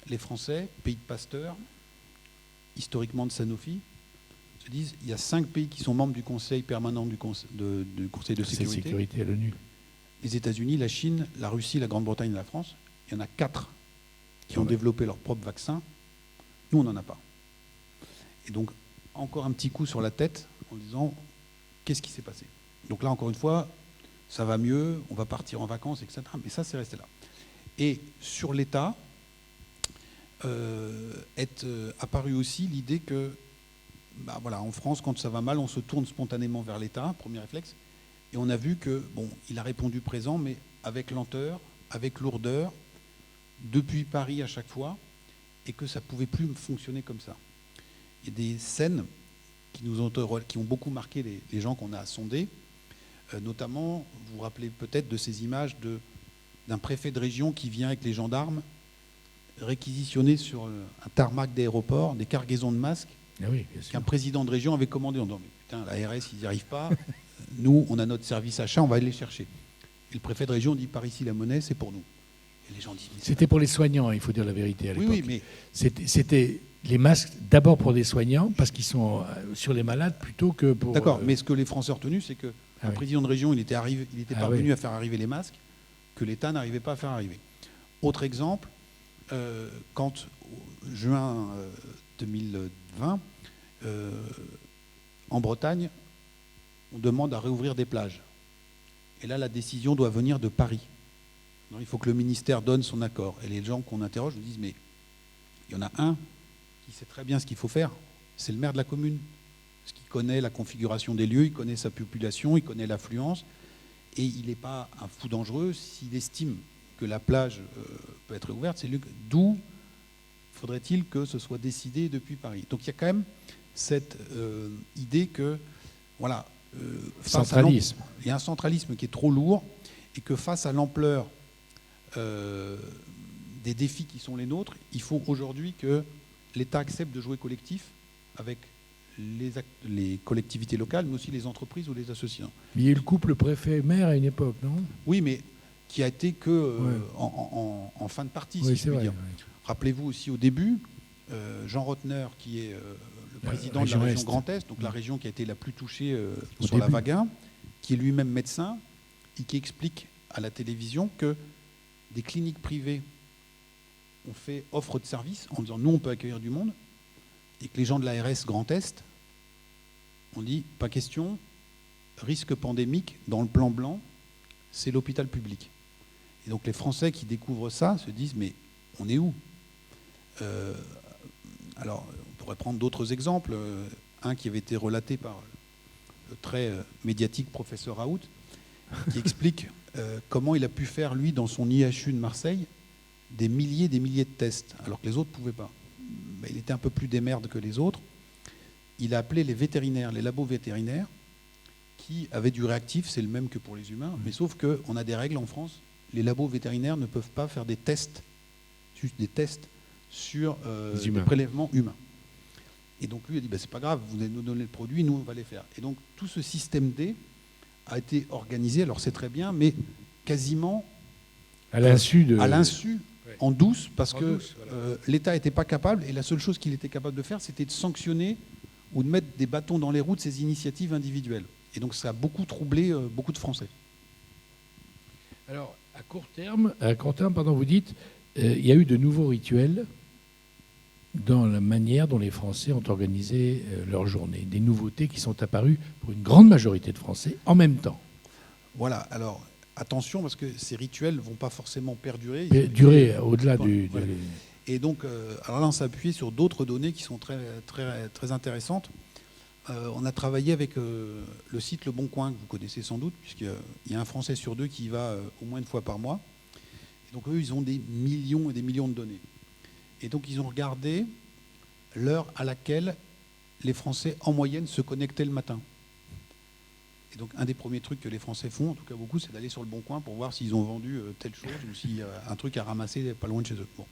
les Français, pays de Pasteur, historiquement de Sanofi, se disent, il y a 5 pays qui sont membres du Conseil permanent du Conseil de sécurité à l'ONU. Les États-Unis, la Chine, la Russie, la Grande-Bretagne et la France. Il y en a 4 qui ont développé leur propre vaccin. Nous, on n'en a pas. Et donc, encore un petit coup sur la tête en disant, qu'est-ce qui s'est passé? Donc là, encore une fois, ça va mieux, on va partir en vacances, etc. Mais ça, c'est resté là. Et sur l'État, est apparue aussi l'idée que, bah voilà, en France, quand ça va mal, on se tourne spontanément vers l'État, premier réflexe. Et on a vu que, bon, il a répondu présent, mais avec lenteur, avec lourdeur, depuis Paris à chaque fois, et que ça ne pouvait plus fonctionner comme ça. Il y a des scènes qui ont beaucoup marqué les gens qu'on a sondés, notamment, vous vous rappelez peut-être de ces images d'un préfet de région qui vient avec les gendarmes réquisitionner sur un tarmac d'aéroport des cargaisons de masques qu'un président de région avait commandé en disant mais putain, la RS, ils n'y arrivent pas. Nous, on a notre service achat, on va aller les chercher. Et le préfet de région dit par ici la monnaie, c'est pour nous. Et les gens disent. C'était pour les soignants, il faut dire la vérité à l'époque. Oui, mais c'était les masques d'abord pour des soignants parce qu'ils sont sur les malades plutôt que pour. D'accord, mais ce que les Français ont retenu, c'est que le président de région, il était parvenu à faire arriver les masques que l'État n'arrivait pas à faire arriver. Autre exemple, quand juin 2020, en Bretagne, on demande à réouvrir des plages. Et là, la décision doit venir de Paris. Donc, il faut que le ministère donne son accord. Et les gens qu'on interroge nous disent, mais il y en a un qui sait très bien ce qu'il faut faire, c'est le maire de la commune. Parce qu'il connaît la configuration des lieux, il connaît sa population, il connaît l'affluence. Et il n'est pas un fou dangereux s'il estime que la plage peut être ouverte. C'est d'où faudrait-il que ce soit décidé depuis Paris. Donc il y a quand même cette idée que, voilà, centralisme. Il y a un centralisme qui est trop lourd et que face à l'ampleur des défis qui sont les nôtres, il faut aujourd'hui que l'État accepte de jouer collectif avec les collectivités locales, mais aussi les entreprises ou les associations. Mais il y a eu le couple préfet-maire à une époque, non? Oui, mais qui a été que en fin de partie, si je puis dire. Ouais. Rappelez-vous aussi au début, Jean Rotner, qui est président de la région Grand Est, donc la région qui a été la plus touchée sur la vague 1, qui est lui-même médecin et qui explique à la télévision que des cliniques privées ont fait offre de service en disant nous on peut accueillir du monde, et que les gens de l'ARS Grand Est ont dit pas question, risque pandémique dans le plan blanc, c'est l'hôpital public. Et donc les Français qui découvrent ça se disent mais on est où? Alors on pourrait prendre d'autres exemples, un qui avait été relaté par le très médiatique professeur Raoult, qui explique comment il a pu faire, lui, dans son IHU de Marseille, des milliers de tests, alors que les autres ne pouvaient pas. Mais il était un peu plus démerde que les autres. Il a appelé les vétérinaires, les labos vétérinaires, qui avaient du réactif, c'est le même que pour les humains, mais sauf qu'on a des règles en France. Les labos vétérinaires ne peuvent pas faire des tests, juste des tests sur des prélèvements humains. Et donc lui il a dit, c'est pas grave, vous allez nous donner le produit, nous on va les faire. Et donc tout ce système D a été organisé, alors c'est très bien, mais quasiment à l'insu, en douce, parce que l'État n'était pas capable, et la seule chose qu'il était capable de faire, c'était de sanctionner ou de mettre des bâtons dans les roues de ces initiatives individuelles. Et donc ça a beaucoup troublé beaucoup de Français. Alors, à court terme, vous dites, il y a eu de nouveaux rituels dans la manière dont les Français ont organisé leur journée. Des nouveautés qui sont apparues pour une grande majorité de Français en même temps. Voilà, alors attention, parce que ces rituels ne vont pas forcément perdurer. Durer au-delà du... Voilà. Et donc, alors là, on s'est appuyé sur d'autres données qui sont très, très, très intéressantes. On a travaillé avec le site Le Bon Coin, que vous connaissez sans doute, puisqu'il y a un Français sur deux qui y va au moins une fois par mois. Et donc, eux, ils ont des millions et des millions de données. Et donc, ils ont regardé l'heure à laquelle les Français, en moyenne, se connectaient le matin. Et donc, un des premiers trucs que les Français font, en tout cas beaucoup, c'est d'aller sur Le Bon Coin pour voir s'ils ont vendu telle chose ou s'il y a un truc à ramasser pas loin de chez eux. Bon.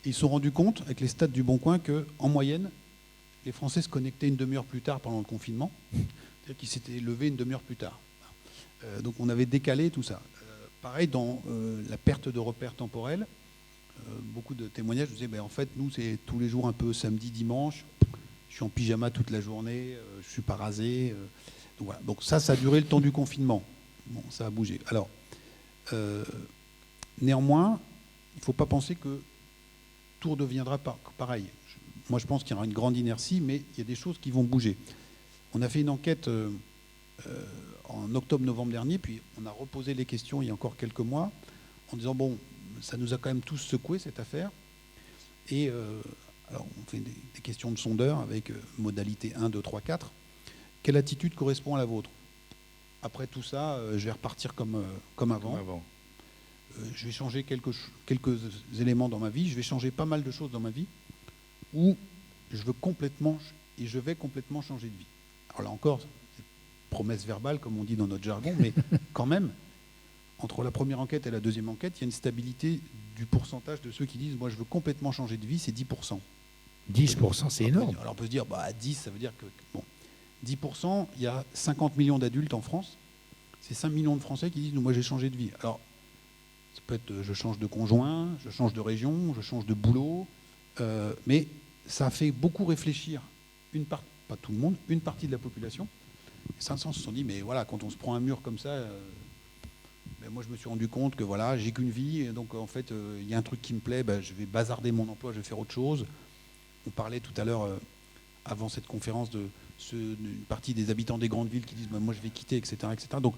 Et ils se sont rendus compte, avec les stats du Bon Coin, qu'en moyenne, les Français se connectaient une demi-heure plus tard pendant le confinement. C'est-à-dire qu'ils s'étaient levés une demi-heure plus tard. Donc, on avait décalé tout ça. Pareil, dans la perte de repères temporels, beaucoup de témoignages disaient en fait, nous, c'est tous les jours un peu samedi, dimanche. Je suis en pyjama toute la journée, je ne suis pas rasé. Donc, voilà. Donc ça a duré le temps du confinement. Bon, ça a bougé. Alors, néanmoins, il ne faut pas penser que tout redeviendra pareil. Moi, je pense qu'il y aura une grande inertie, mais il y a des choses qui vont bouger. On a fait une enquête en octobre-novembre dernier, puis on a reposé les questions il y a encore quelques mois, en disant, bon, ça nous a quand même tous secoué, cette affaire. Et alors, on fait des questions de sondeurs avec modalité 1, 2, 3, 4. Quelle attitude correspond à la vôtre? Après tout ça, je vais repartir comme avant. Je vais changer quelques éléments dans ma vie. Je vais changer pas mal de choses dans ma vie. Ou je vais complètement changer de vie. Alors là encore, c'est promesse verbale, comme on dit dans notre jargon, mais quand même, entre la première enquête et la deuxième enquête, il y a une stabilité du pourcentage de ceux qui disent « moi je veux complètement changer de vie », c'est 10%. 10%, c'est énorme. Alors on peut se dire, 10, ça veut dire que... Bon, 10%, il y a 50 millions d'adultes en France, c'est 5 millions de Français qui disent « moi j'ai changé de vie ». Alors, ça peut être je change de conjoint, je change de région, je change de boulot, mais ça a fait beaucoup réfléchir pas tout le monde, une partie de la population. Et 500 se sont dit, mais voilà, quand on se prend un mur comme ça, moi je me suis rendu compte que voilà, j'ai qu'une vie, et donc en fait, il y a un truc qui me plaît, je vais bazarder mon emploi, je vais faire autre chose. On parlait tout à l'heure, avant cette conférence, d'une partie des habitants des grandes villes qui disent, moi je vais quitter, etc., etc. Donc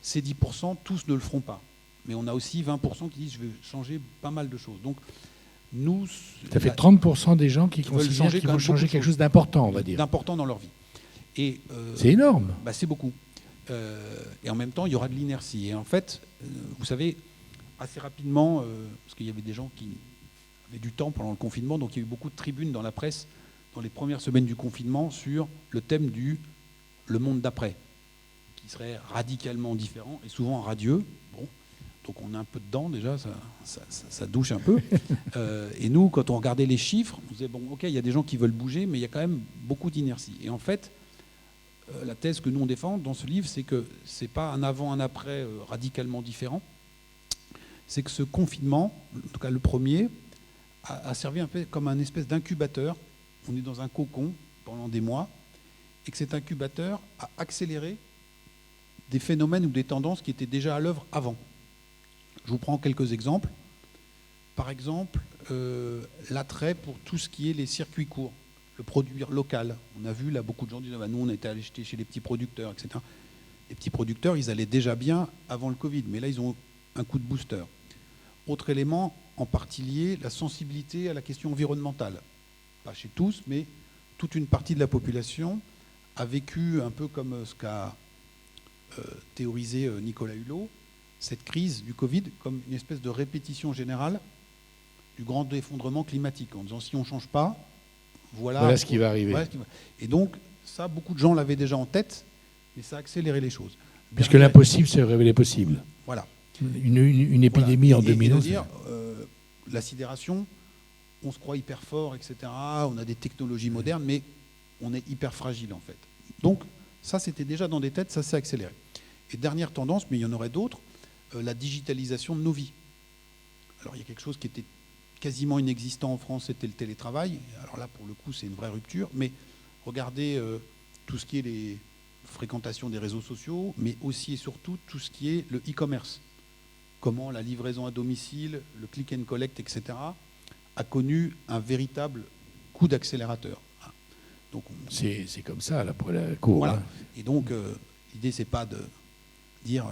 ces 10%, tous ne le feront pas. Mais on a aussi 20% qui disent, je vais changer pas mal de choses. Donc, nous, ça fait 30% des gens qui considèrent qu'ils vont changer quelque chose d'important, on va dire. D'important dans leur vie. Et c'est énorme. C'est beaucoup. Et en même temps, il y aura de l'inertie. Et en fait, vous savez, assez rapidement, parce qu'il y avait des gens qui avaient du temps pendant le confinement, donc il y a eu beaucoup de tribunes dans la presse dans les premières semaines du confinement sur le thème le monde d'après, qui serait radicalement différent et souvent radieux. Bon. Donc on est un peu dedans déjà, ça douche un peu. Et nous, quand on regardait les chiffres, on disait, bon, ok, il y a des gens qui veulent bouger, mais il y a quand même beaucoup d'inertie. Et en fait, la thèse que nous on défend dans ce livre, c'est que ce n'est pas un avant, un après radicalement différent. C'est que ce confinement, en tout cas le premier, a servi un peu comme un espèce d'incubateur. On est dans un cocon pendant des mois, et que cet incubateur a accéléré des phénomènes ou des tendances qui étaient déjà à l'œuvre avant. Je vous prends quelques exemples. Par exemple, l'attrait pour tout ce qui est les circuits courts, le produire local. On a vu, là, beaucoup de gens disent, nous, on était allés acheter chez les petits producteurs, etc. Les petits producteurs, ils allaient déjà bien avant le Covid, mais là, ils ont un coup de booster. Autre élément, en partie lié, la sensibilité à la question environnementale. Pas chez tous, mais toute une partie de la population a vécu, un peu comme ce qu'a théorisé Nicolas Hulot, cette crise du Covid comme une espèce de répétition générale du grand effondrement climatique, en disant si on ne change pas, voilà ce qui va arriver. Voilà ce qui va. Et donc, ça, beaucoup de gens l'avaient déjà en tête, mais ça a accéléré les choses. Puisque l'impossible s'est révélé possible. Voilà. Une épidémie voilà. en 2011. dire, la sidération, on se croit hyper fort, etc. On a des technologies modernes, mais on est hyper fragile, en fait. Donc, ça, c'était déjà dans des têtes, ça s'est accéléré. Et dernière tendance, mais il y en aurait d'autres, la digitalisation de nos vies. Alors, il y a quelque chose qui était quasiment inexistant en France, c'était le télétravail. Alors là, pour le coup, c'est une vraie rupture. Mais regardez tout ce qui est les fréquentations des réseaux sociaux, mais aussi et surtout tout ce qui est le e-commerce. Comment la livraison à domicile, le click and collect, etc., a connu un véritable coup d'accélérateur. Donc c'est comme ça, là, pour la cour. Voilà. Hein. Et donc, l'idée, c'est pas de dire,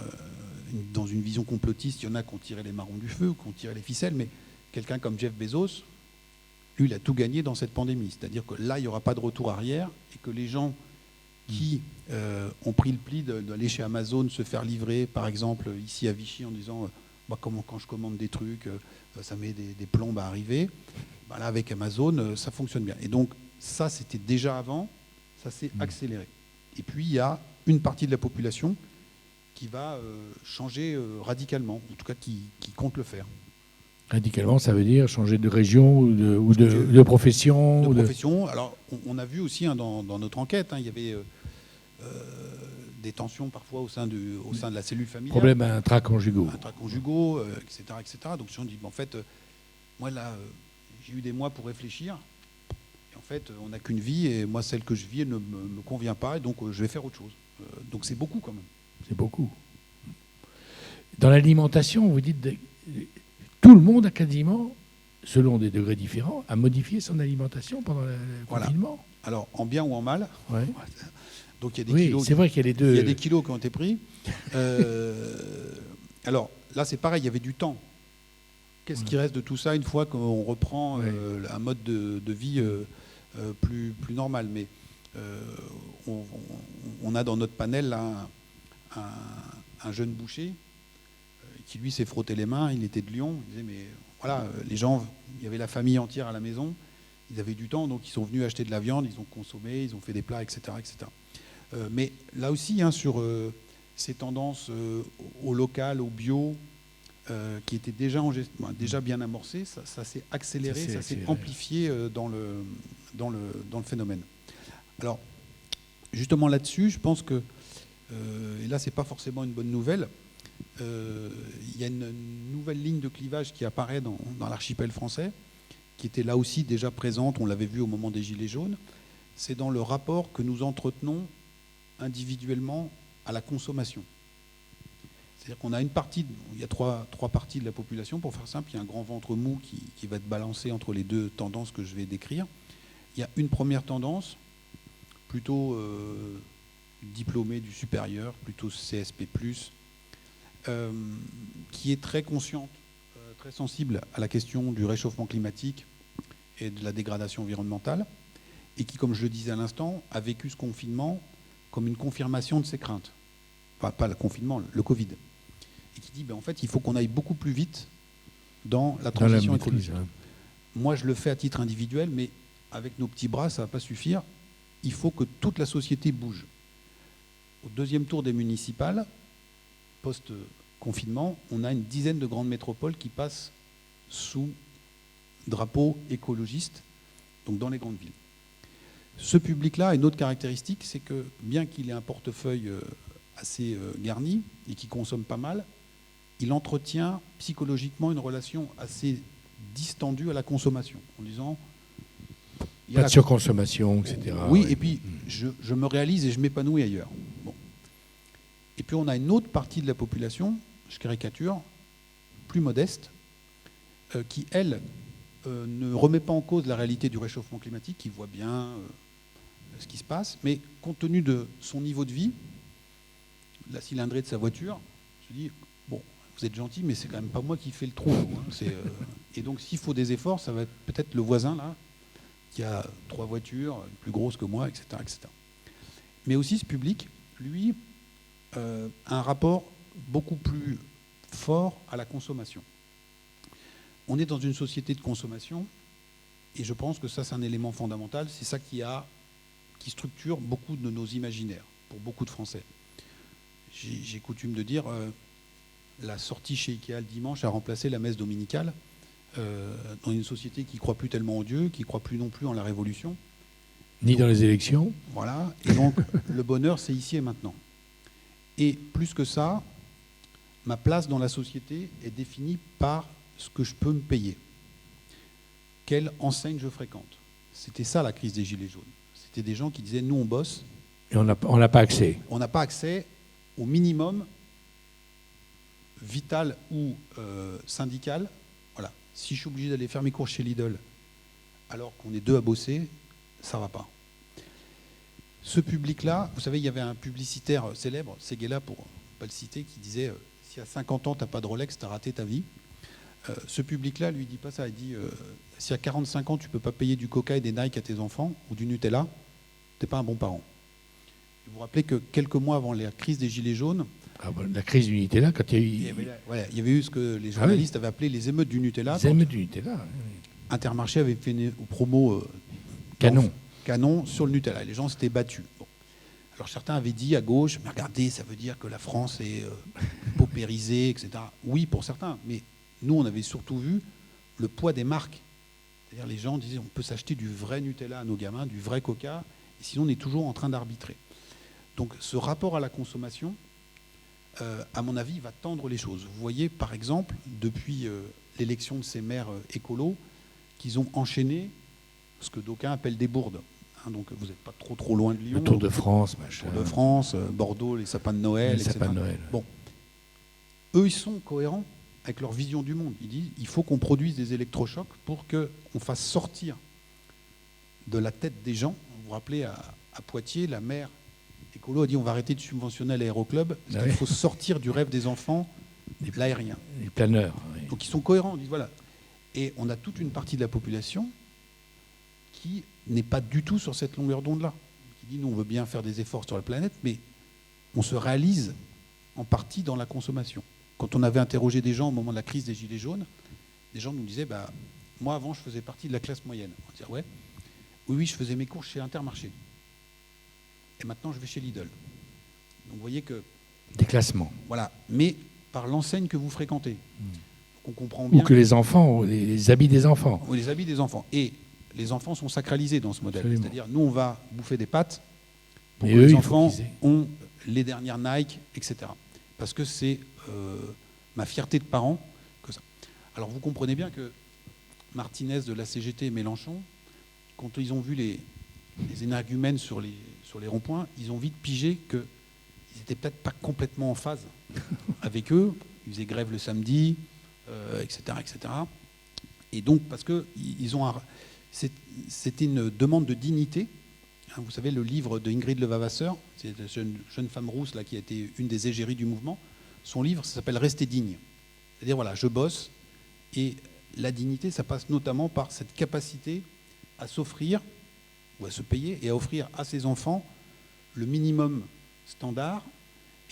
dans une vision complotiste, il y en a qui ont tiré les marrons du feu, qui ont tiré les ficelles, mais quelqu'un comme Jeff Bezos, lui, il a tout gagné dans cette pandémie. C'est-à-dire que là, il n'y aura pas de retour arrière et que les gens qui ont pris le pli d'aller chez Amazon se faire livrer, par exemple, ici à Vichy, en disant quand je commande des trucs, ça met des plombes à arriver. Là, avec Amazon, ça fonctionne bien. Et donc, ça, c'était déjà avant, ça s'est accéléré. Et puis, il y a une partie de la population qui va changer radicalement, en tout cas qui compte le faire. Radicalement, ça veut dire changer de région ou de profession. De profession. Alors, on a vu aussi dans notre enquête, il y avait des tensions parfois au sein de la cellule familiale. Problème intraconjugaux. Intraconjugaux, etc., etc. Donc, si on dit, en fait, moi là, j'ai eu des mois pour réfléchir. Et en fait, on n'a qu'une vie, et moi, celle que je vis, elle ne me convient pas, et donc je vais faire autre chose. Donc, c'est beaucoup quand même. C'est beaucoup. Dans l'alimentation, vous dites... Tout le monde a quasiment, selon des degrés différents, a modifié son alimentation pendant le confinement. Alors, en bien ou en mal. Ouais. Donc, il y a des kilos. C'est vrai qu'il y a les deux. Il y a des kilos qui ont été pris. Alors, là, c'est pareil, il y avait du temps. Qu'est-ce qui reste de tout ça une fois qu'on reprend un mode de vie plus normal? Mais on a dans notre panel là, un jeune boucher qui lui s'est frotté les mains, il était de Lyon, il disait mais voilà, les gens, il y avait la famille entière à la maison, ils avaient du temps, donc ils sont venus acheter de la viande, ils ont consommé, ils ont fait des plats, etc. etc. Mais là aussi, sur ces tendances au local, au bio, qui étaient déjà bien amorcées, ça s'est accéléré, ça s'est amplifié dans le phénomène. Alors, justement là-dessus, je pense que, et là c'est pas forcément une bonne nouvelle, il y a une nouvelle ligne de clivage qui apparaît dans l'archipel français, qui était là aussi déjà présente, on l'avait vu au moment des Gilets jaunes, c'est dans le rapport que nous entretenons individuellement à la consommation. C'est-à-dire qu'on a une partie, il y a trois parties de la population, pour faire simple, il y a un grand ventre mou qui va être balancé entre les deux tendances que je vais décrire. Il y a une première tendance, plutôt diplômée du supérieur, plutôt CSP+, qui est très consciente, très sensible à la question du réchauffement climatique et de la dégradation environnementale, et qui, comme je le disais à l'instant, a vécu ce confinement comme une confirmation de ses craintes. Enfin, pas le confinement, le Covid. Et qui dit, en fait, il faut qu'on aille beaucoup plus vite dans la transition écologique. Moi, je le fais à titre individuel, mais avec nos petits bras, ça ne va pas suffire. Il faut que toute la société bouge. Au deuxième tour des municipales, post-confinement, on a une dizaine de grandes métropoles qui passent sous drapeau écologiste, donc dans les grandes villes. Ce public-là a une autre caractéristique, c'est que bien qu'il ait un portefeuille assez garni et qui consomme pas mal, il entretient psychologiquement une relation assez distendue à la consommation, en disant Il y a Pas de surconsommation, etc. Oui, Ouais. et puis je me réalise et je m'épanouis ailleurs. Bon. Et puis on a une autre partie de la population, je caricature, plus modeste, qui, elle, ne remet pas en cause la réalité du réchauffement climatique, qui voit bien ce qui se passe, mais compte tenu de son niveau de vie, la cylindrée de sa voiture, je dis, bon, vous êtes gentil, mais c'est quand même pas moi qui fais le trou. Hein, et donc s'il faut des efforts, ça va être peut-être le voisin, là, qui a 3 voitures, plus grosses que moi, etc., etc. Mais aussi ce public, lui, a un rapport beaucoup plus fort à la consommation. On est dans une société de consommation, et je pense que ça, c'est un élément fondamental. C'est ça qui structure beaucoup de nos imaginaires, pour beaucoup de Français. J'ai coutume de dire, la sortie chez Ikea le dimanche a remplacé la messe dominicale, dans une société qui ne croit plus tellement en Dieu, qui ne croit plus non plus en la révolution. Ni dans les élections. Voilà. Et donc, le bonheur, c'est ici et maintenant. Et plus que ça, ma place dans la société est définie par ce que je peux me payer. Quelle enseigne je fréquente. C'était ça la crise des Gilets jaunes. C'était des gens qui disaient, nous on bosse. Et on n'a pas accès. On n'a pas accès au minimum vital ou syndical. Voilà. Si je suis obligé d'aller faire mes courses chez Lidl, alors qu'on est 2 à bosser, ça ne va pas. Ce public-là, vous savez, il y avait un publicitaire célèbre, Séguéla pour ne pas le citer, qui disait si à 50 ans, tu n'as pas de Rolex, tu as raté ta vie. Ce public-là, lui, dit pas ça. Il dit si à 45 ans, tu ne peux pas payer du Coca et des Nike à tes enfants, ou du Nutella, tu n'es pas un bon parent. Vous vous rappelez que quelques mois avant la crise des Gilets jaunes, La crise du Nutella, quand il y a eu... il y avait eu ce que les journalistes avaient appelé les émeutes du Nutella. Les émeutes du Nutella. Intermarché avait fait une promo canon sur le Nutella. Et les gens s'étaient battus. Bon. Alors certains avaient dit à gauche, mais regardez, ça veut dire que la France est paupérisée, etc. Oui, pour certains, mais nous, on avait surtout vu le poids des marques. C'est-à-dire les gens disaient, on peut s'acheter du vrai Nutella à nos gamins, du vrai Coca, et sinon on est toujours en train d'arbitrer. Donc ce rapport à la consommation, à mon avis, va tendre les choses. Vous voyez, par exemple, depuis l'élection de ces maires écolos, qu'ils ont enchaîné ce que d'aucuns appellent des bourdes. Hein, donc vous n'êtes pas trop loin de Lyon. Le Tour de France, machin. Tour de France, Bordeaux, les sapins de Noël, les sapins de Noël. Bon. Eux, ils sont cohérents avec leur vision du monde. Ils disent il faut qu'on produise des électrochocs pour qu'on fasse sortir de la tête des gens. Vous vous rappelez, à Poitiers, la maire écolo a dit on va arrêter de subventionner l'aéroclub parce qu'il faut sortir du rêve des enfants, l'aérien. Les planeurs. Oui. Donc ils sont cohérents. Ils disent voilà. Et on a toute une partie de la population qui n'est pas du tout sur cette longueur d'onde-là. Qui dit nous on veut bien faire des efforts sur la planète, mais on se réalise en partie dans la consommation. Quand on avait interrogé des gens au moment de la crise des Gilets jaunes, des gens nous disaient moi avant je faisais partie de la classe moyenne. On disait ouais, oui, je faisais mes courses chez Intermarché. Et maintenant je vais chez Lidl. Donc vous voyez que... Déclassement. Voilà, mais par l'enseigne que vous fréquentez. On comprend bien. Ou que les enfants, les habits des enfants. Ou les habits des enfants. Et les enfants sont sacralisés dans ce modèle. Absolument. C'est-à-dire, nous, on va bouffer des pâtes pour Et que eux, les il faut enfants qu'ils aient. ont les dernières Nike, etc. Parce que c'est ma fierté de parent que ça. Alors, vous comprenez bien que Martinez de la CGT et Mélenchon, quand ils ont vu les énergumènes sur les ronds-points, ils ont vite pigé qu'ils n'étaient peut-être pas complètement en phase avec eux. Ils faisaient grève le samedi, etc., etc. Et donc, parce que c'était une demande de dignité. Vous savez, le livre de Ingrid Levavasseur, c'est une jeune femme rousse là, qui a été une des égéries du mouvement. Son livre, ça s'appelle « Rester digne ». C'est-à-dire, voilà, je bosse. Et la dignité, ça passe notamment par cette capacité à s'offrir ou à se payer et à offrir à ses enfants le minimum standard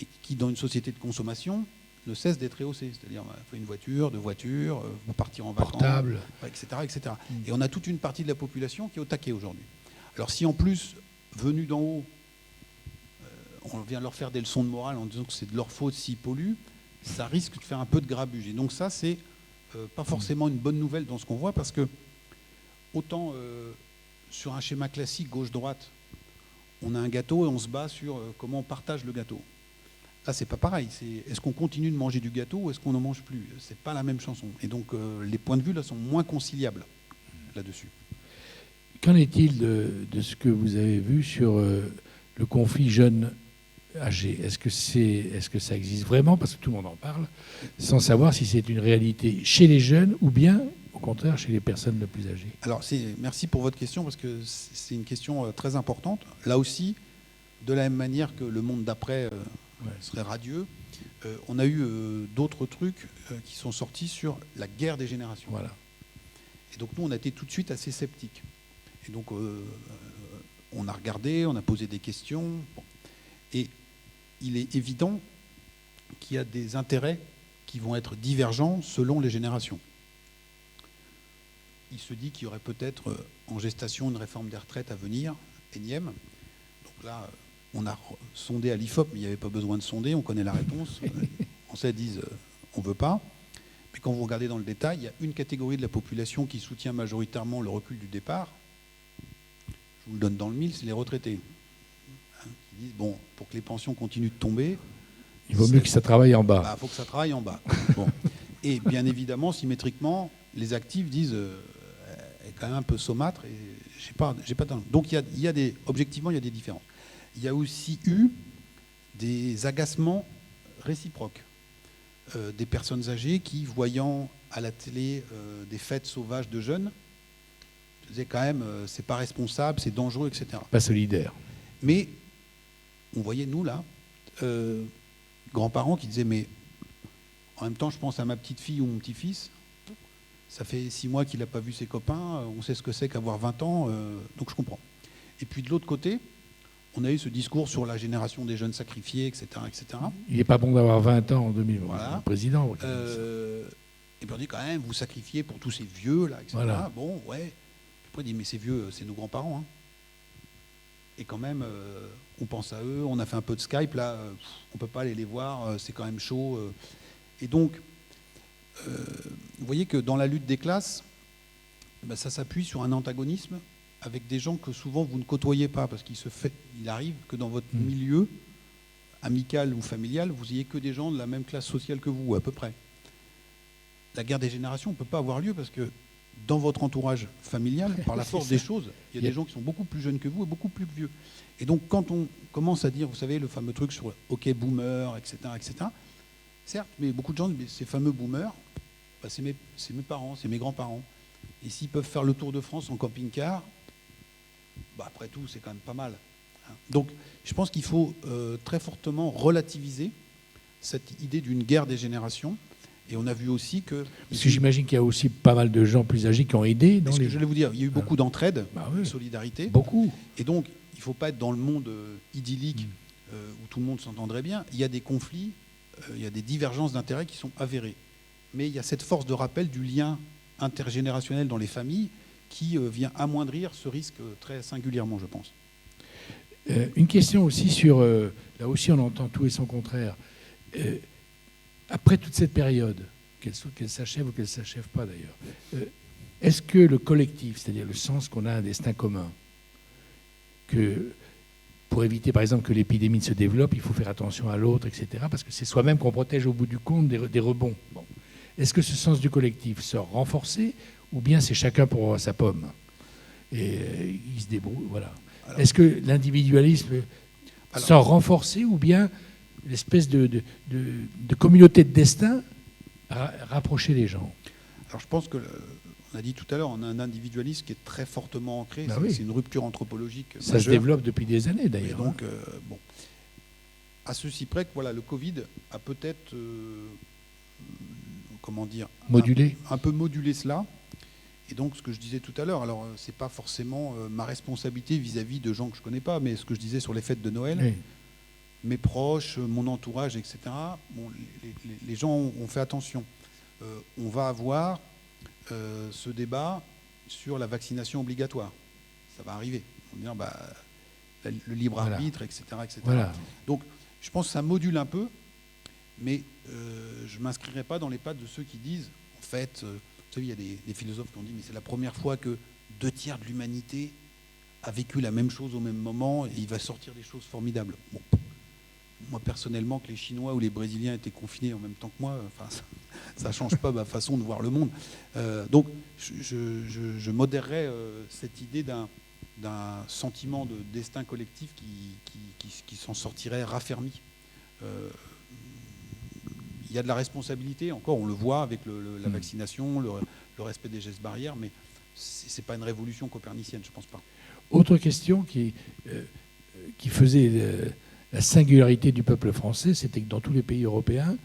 et qui, dans une société de consommation, ne cesse d'être rehaussé. C'est-à-dire, il faut une voiture, 2 voitures, vous partir en vacances, Portable. etc., etc. Et on a toute une partie de la population qui est au taquet aujourd'hui. Alors si en plus, venus d'en haut, on vient leur faire des leçons de morale en disant que c'est de leur faute s'ils polluent, ça risque de faire un peu de grabuge. Et donc ça, c'est pas forcément une bonne nouvelle dans ce qu'on voit, parce que autant sur un schéma classique gauche-droite, on a un gâteau et on se bat sur comment on partage le gâteau. Là, c'est pas pareil. Est-ce qu'on continue de manger du gâteau ou est-ce qu'on n'en mange plus? C'est pas la même chanson. Et donc les points de vue là sont moins conciliables là-dessus. Qu'en est-il de ce que vous avez vu sur le conflit jeune-âgé? Est-ce que ça existe vraiment? Parce que tout le monde en parle, sans savoir si c'est une réalité chez les jeunes ou bien, au contraire, chez les personnes les plus âgées. Alors, merci pour votre question, parce que c'est une question très importante. Là aussi, de la même manière que le monde d'après serait radieux, on a eu d'autres trucs qui sont sortis sur la guerre des générations. Voilà. Et donc nous, on a été tout de suite assez sceptiques. Et donc on a regardé, on a posé des questions. Bon. Et il est évident qu'il y a des intérêts qui vont être divergents selon les générations. Il se dit qu'il y aurait peut-être en gestation une réforme des retraites à venir, énième. Donc là, on a sondé à l'IFOP, mais il n'y avait pas besoin de sonder, on connaît la réponse. Les Français disent on ne veut pas. Mais quand vous regardez dans le détail, il y a une catégorie de la population qui soutient majoritairement le recul du départ. Je vous le donne dans le mille, c'est les retraités. Qui disent, bon, pour que les pensions continuent de tomber... Il vaut mieux que ça travaille en bas. Il faut que ça travaille en bas. Bon. Et bien évidemment, symétriquement, les actifs disent elle est quand même un peu saumâtre et j'ai pas donc objectivement, il y a des différences. Il y a aussi eu des agacements réciproques. Des personnes âgées qui, voyant à la télé des fêtes sauvages de jeunes, disaient quand même c'est pas responsable, c'est dangereux, etc. Pas solidaire. Mais on voyait, nous, là, grands-parents qui disaient mais en même temps, je pense à ma petite fille ou mon petit-fils, ça fait 6 mois qu'il n'a pas vu ses copains, on sait ce que c'est qu'avoir 20 ans, donc je comprends. Et puis de l'autre côté, on a eu ce discours sur la génération des jeunes sacrifiés, etc. etc. Il n'est pas bon d'avoir 20 ans en 2020, voilà. Le président. Et puis on dit quand même, vous sacrifiez pour tous ces vieux, là, etc. Voilà. Bon, ouais. Puis après, on dit, mais ces vieux, c'est nos grands-parents. Hein. Et quand même, on pense à eux, on a fait un peu de Skype, là, on ne peut pas aller les voir, c'est quand même chaud. Et donc, vous voyez que dans la lutte des classes, ben, ça s'appuie sur un antagonisme avec des gens que souvent vous ne côtoyez pas, parce il arrive que dans votre milieu amical ou familial, vous n'ayez que des gens de la même classe sociale que vous, à peu près. La guerre des générations ne peut pas avoir lieu parce que dans votre entourage familial, par la force des choses, il y a des gens qui sont beaucoup plus jeunes que vous et beaucoup plus vieux. Et donc quand on commence à dire, vous savez, le fameux truc sur OK boomer, etc., etc., certes, mais beaucoup de gens disent, ces fameux boomers, bah, c'est mes parents, c'est mes grands-parents. Et s'ils peuvent faire le tour de France en camping-car, bah, après tout, c'est quand même pas mal. Donc je pense qu'il faut très fortement relativiser cette idée d'une guerre des générations. Et on a vu aussi que... Parce que j'imagine qu'il y a aussi pas mal de gens plus âgés qui ont aidé. Ce que je voulais vous dire, il y a eu beaucoup d'entraide, de solidarité. Beaucoup. Et donc, il ne faut pas être dans le monde idyllique où tout le monde s'entendrait bien. Il y a des conflits, il y a des divergences d'intérêts qui sont avérées. Mais il y a cette force de rappel du lien intergénérationnel dans les familles qui vient amoindrir ce risque très singulièrement, je pense. Une question aussi sur... là aussi, on entend tout et son contraire. Après toute cette période, qu'elle s'achève ou qu'elle ne s'achève pas d'ailleurs, est-ce que le collectif, c'est-à-dire le sens qu'on a un destin commun, que pour éviter par exemple que l'épidémie ne se développe, il faut faire attention à l'autre, etc., parce que c'est soi-même qu'on protège au bout du compte des rebonds. Bon. Est-ce que ce sens du collectif sort renforcé ou bien c'est chacun pour sa pomme et il se débrouille, voilà. Est-ce que l'individualisme sort renforcé ou bien l'espèce de communauté de destin rapprocher les gens? Alors je pense que, on a dit tout à l'heure, on a un individualisme qui est très fortement ancré. C'est une rupture anthropologique majeure. Ça se développe depuis des années d'ailleurs. Et donc, bon, à ceci près que voilà, le Covid a peut-être, comment dire, modulé. Un peu modulé cela. Et donc, ce que je disais tout à l'heure, alors c'est pas forcément ma responsabilité vis-à-vis de gens que je connais pas, mais ce que je disais sur les fêtes de Noël. Oui. Mes proches, mon entourage, etc. Bon, les gens ont fait attention. On va avoir ce débat sur la vaccination obligatoire. Ça va arriver. On va dire bah, le libre arbitre, etc. etc. Voilà. Donc, je pense que ça module un peu, mais je ne m'inscrirai pas dans les pattes de ceux qui disent, en fait, vous savez, il y a des philosophes qui ont dit, mais c'est la première fois que 2/3 de l'humanité a vécu la même chose au même moment et il va sortir des choses formidables. Bon. Moi, personnellement, que les Chinois ou les Brésiliens étaient confinés en même temps que moi, enfin, ça change pas ma façon de voir le monde. Donc, je modérerais cette idée d'un sentiment de destin collectif qui s'en sortirait raffermi. Il y a de la responsabilité, encore, on le voit avec la vaccination, le respect des gestes barrières, mais c'est pas une révolution copernicienne, je pense pas. Autre question qui faisait la singularité du peuple français, c'était que dans tous les pays européens,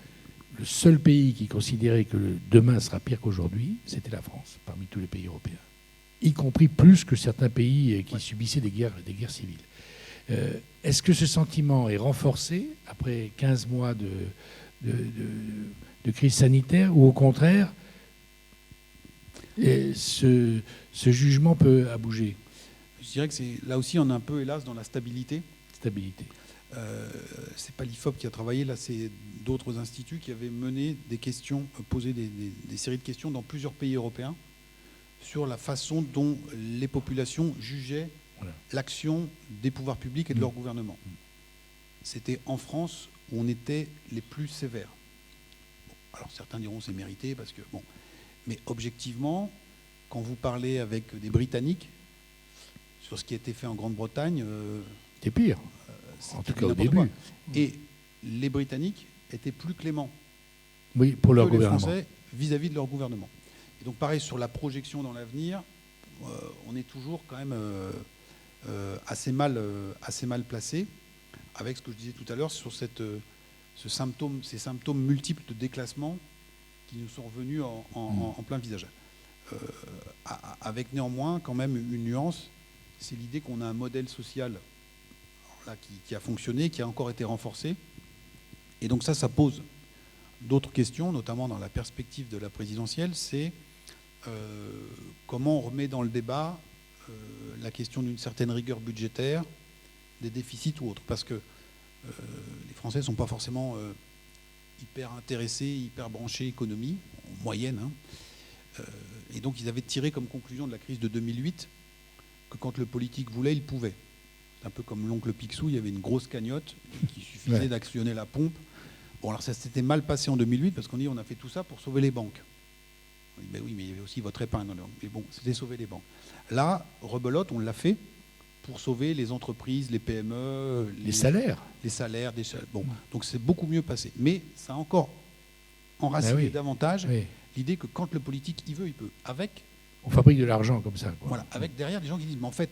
le seul pays qui considérait que demain sera pire qu'aujourd'hui, c'était la France, parmi tous les pays européens, y compris plus que certains pays qui subissaient des guerres civiles. Est-ce que ce sentiment est renforcé après 15 mois de crise sanitaire, ou au contraire, ce jugement peut bouger? Je dirais que là aussi, on est un peu, hélas, dans la stabilité. C'est pas l'IFOP qui a travaillé, là, c'est d'autres instituts qui avaient mené des questions, posé des séries de questions dans plusieurs pays européens sur la façon dont les populations jugeaient l'action des pouvoirs publics et de leur gouvernement. C'était en France où on était les plus sévères. Bon, alors certains diront c'est mérité parce que bon, mais objectivement, quand vous parlez avec des Britanniques sur ce qui a été fait en Grande-Bretagne, c'était pire. En tout cas au début. Et les Britanniques étaient plus cléments. Oui, pour leur gouvernement. Les Français vis-à-vis de leur gouvernement. Et donc pareil sur la projection dans l'avenir, on est toujours quand même assez mal placé, avec ce que je disais tout à l'heure sur ces symptômes multiples de déclassement qui nous sont revenus en plein visage. Avec néanmoins quand même une nuance, c'est l'idée qu'on a un modèle social là, qui a fonctionné, qui a encore été renforcé. Et donc ça pose d'autres questions, notamment dans la perspective de la présidentielle, c'est comment on remet dans le débat la question d'une certaine rigueur budgétaire, des déficits ou autres. Parce que les Français ne sont pas forcément hyper intéressés, hyper branchés économie, en moyenne. Hein. Et donc ils avaient tiré comme conclusion de la crise de 2008 que quand le politique voulait, il pouvait. C'est un peu comme l'oncle Picsou, il y avait une grosse cagnotte, qu'il suffisait d'actionner la pompe. Bon, alors ça s'était mal passé en 2008 parce qu'on dit on a fait tout ça pour sauver les banques. On dit, ben oui, mais il y avait aussi votre épargne. Mais bon, c'était sauver les banques. Là, rebelote, on l'a fait pour sauver les entreprises, les PME, les salaires. Les salaires, bon, donc c'est beaucoup mieux passé. Mais ça a encore enraciné davantage l'idée que quand le politique il veut, il peut. On fabrique de l'argent comme ça. Quoi. Voilà, avec derrière des gens qui disent, mais en fait,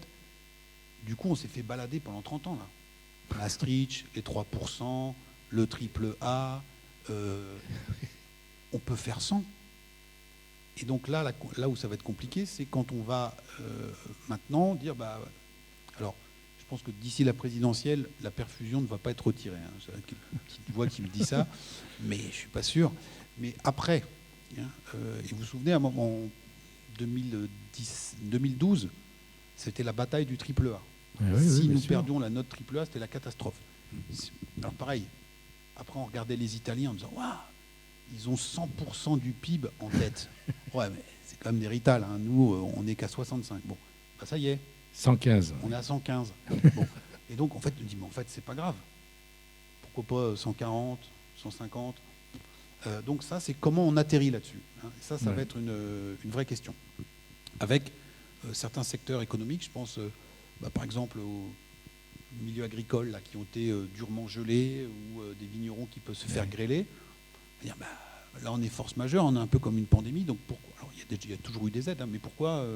du coup, on s'est fait balader pendant 30 ans, là. Maastricht, les 3%, le triple A, on peut faire sans. Et donc là où ça va être compliqué, c'est quand on va maintenant dire, alors, je pense que d'ici la présidentielle, la perfusion ne va pas être retirée. Hein. J'ai une petite voix qui me dit ça, mais je ne suis pas sûr. Mais après, et vous vous souvenez, à un moment, en 2012, c'était la bataille du triple A. Si nous perdions la note triple A, c'était la catastrophe. Alors pareil, après on regardait les Italiens en disant « Waouh, ils ont 100% du PIB en tête. » Ouais, mais c'est quand même des Rital. Hein. Nous, on n'est qu'à 65. Bon, ça y est. 115. On est à 115. Bon. Et donc, en fait, on dit, mais en fait, c'est pas grave. Pourquoi pas 140, 150 donc ça, c'est comment on atterrit là-dessus. Hein. Et ça va être une vraie question. Avec certains secteurs économiques, je pense, par exemple, au milieu agricole, là, qui ont été durement gelés, ou des vignerons qui peuvent se faire grêler. Dire, là, on est force majeure, on est un peu comme une pandémie, donc pourquoi? Alors, il y a toujours eu des aides, hein, mais pourquoi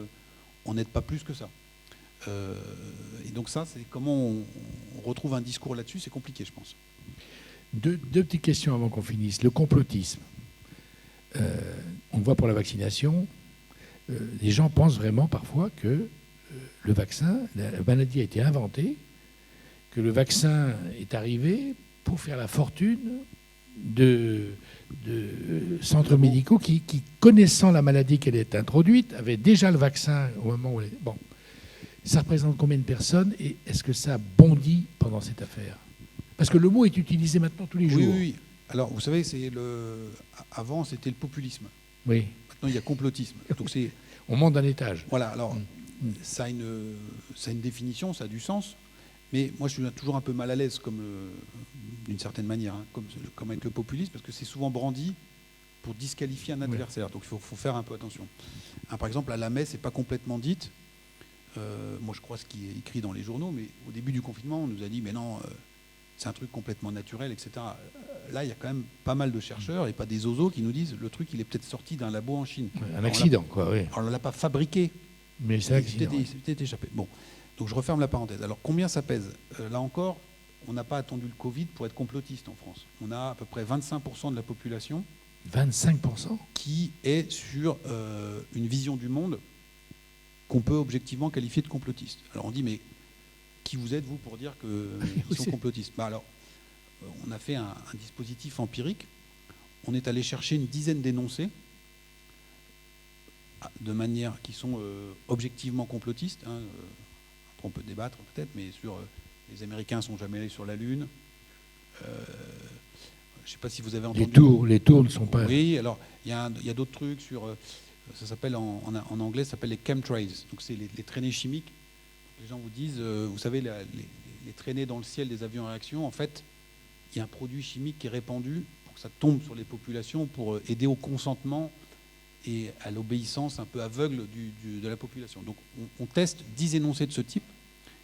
on n'aide pas plus que ça? Et donc ça, c'est comment on retrouve un discours là-dessus, c'est compliqué, je pense. Deux petites questions avant qu'on finisse. Le complotisme. On le voit pour la vaccination. Les gens pensent vraiment parfois que le vaccin, la maladie a été inventée, que le vaccin est arrivé pour faire la fortune de centres médicaux qui, connaissant la maladie qu'elle est introduite, avaient déjà le vaccin au moment où elle est... Bon. Ça représente combien de personnes et est-ce que ça bondit pendant cette affaire? Parce que le mot est utilisé maintenant tous les jours. Oui. Alors, vous savez, avant, c'était le populisme. Oui. Maintenant, il y a complotisme. Donc on monte d'un étage. Voilà, alors, ça a une définition, ça a du sens. Mais moi, je suis toujours un peu mal à l'aise, d'une certaine manière, hein, comme avec le populisme, parce que c'est souvent brandi pour disqualifier un adversaire. Donc il faut faire un peu attention. Par exemple, la messe n'est pas complètement dite. Moi, je crois ce qui est écrit dans les journaux, mais au début du confinement, on nous a dit, mais non, c'est un truc complètement naturel, etc. Là, il y a quand même pas mal de chercheurs, et pas des zozos, qui nous disent, le truc, il est peut-être sorti d'un labo en Chine. Un accident, quoi, oui. Alors, on ne l'a pas fabriqué. Mais c'est accident. C'était échappé. Bon, donc je referme la parenthèse. Alors, combien ça pèse ? Là encore, on n'a pas attendu le Covid pour être complotiste en France. On a à peu près 25% de la population 25% qui est sur une vision du monde qu'on peut objectivement qualifier de complotiste. Alors on dit, mais qui vous êtes, vous, pour dire qu'ils sont complotistes ? Alors, on a fait un dispositif empirique. On est allé chercher une dizaine d'énoncés de manière qui sont objectivement complotistes. On peut débattre peut-être, mais sur les Américains ne sont jamais allés sur la Lune. Je ne sais pas si vous avez entendu. Les tours ne sont pas... Oui, alors il y a d'autres trucs sur... ça s'appelle en anglais, ça s'appelle les chemtrails. Donc c'est les traînées chimiques. Les gens vous disent, vous savez, les traînées dans le ciel des avions à réaction, en fait, il y a un produit chimique qui est répandu pour que ça tombe sur les populations pour aider au consentement et à l'obéissance un peu aveugle de la population. Donc on teste 10 énoncés de ce type,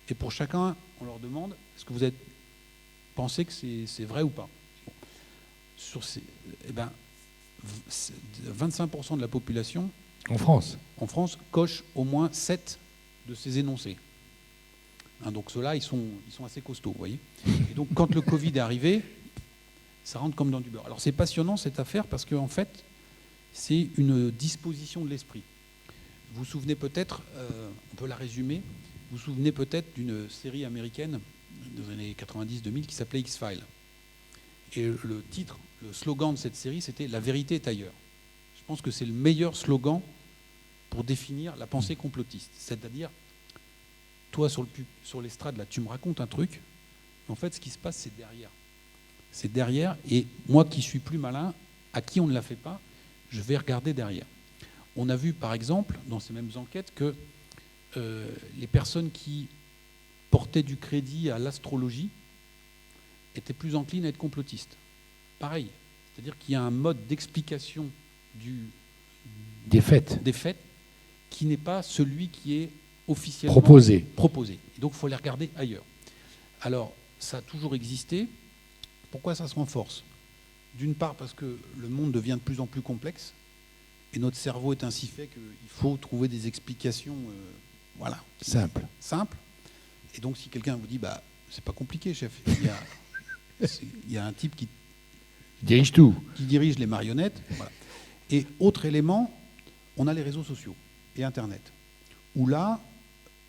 et pour chacun, on leur demande, est-ce que vous pensez que c'est vrai ou pas ? Sur 25% de la population en France coche au moins 7 de ces énoncés. Donc ceux-là, ils sont assez costauds, vous voyez. Et donc quand le Covid est arrivé, ça rentre comme dans du beurre. Alors c'est passionnant cette affaire parce qu'en fait, c'est une disposition de l'esprit. Vous vous souvenez peut-être, on peut la résumer, vous vous souvenez peut-être d'une série américaine des années 90-2000 qui s'appelait X-Files. Et le titre, le slogan de cette série, c'était « La vérité est ailleurs ». Je pense que c'est le meilleur slogan pour définir la pensée complotiste. C'est-à-dire, toi, sur l'estrade, là, tu me racontes un truc, mais en fait, ce qui se passe, c'est derrière. C'est derrière, et moi qui suis plus malin, à qui on ne la fait pas, je vais regarder derrière. On a vu, par exemple, dans ces mêmes enquêtes, que les personnes qui portaient du crédit à l'astrologie étaient plus enclines à être complotistes. Pareil, c'est-à-dire qu'il y a un mode d'explication des faits qui n'est pas celui qui est officiellement proposé. Et donc il faut les regarder ailleurs. Alors, ça a toujours existé. Pourquoi ça se renforce ? D'une part parce que le monde devient de plus en plus complexe et notre cerveau est ainsi fait qu'il faut trouver des explications simples. Et donc si quelqu'un vous dit c'est pas compliqué, chef, il y a un type qui dirige tout, qui dirige les marionnettes. Voilà. Et autre élément, on a les réseaux sociaux et Internet, où là,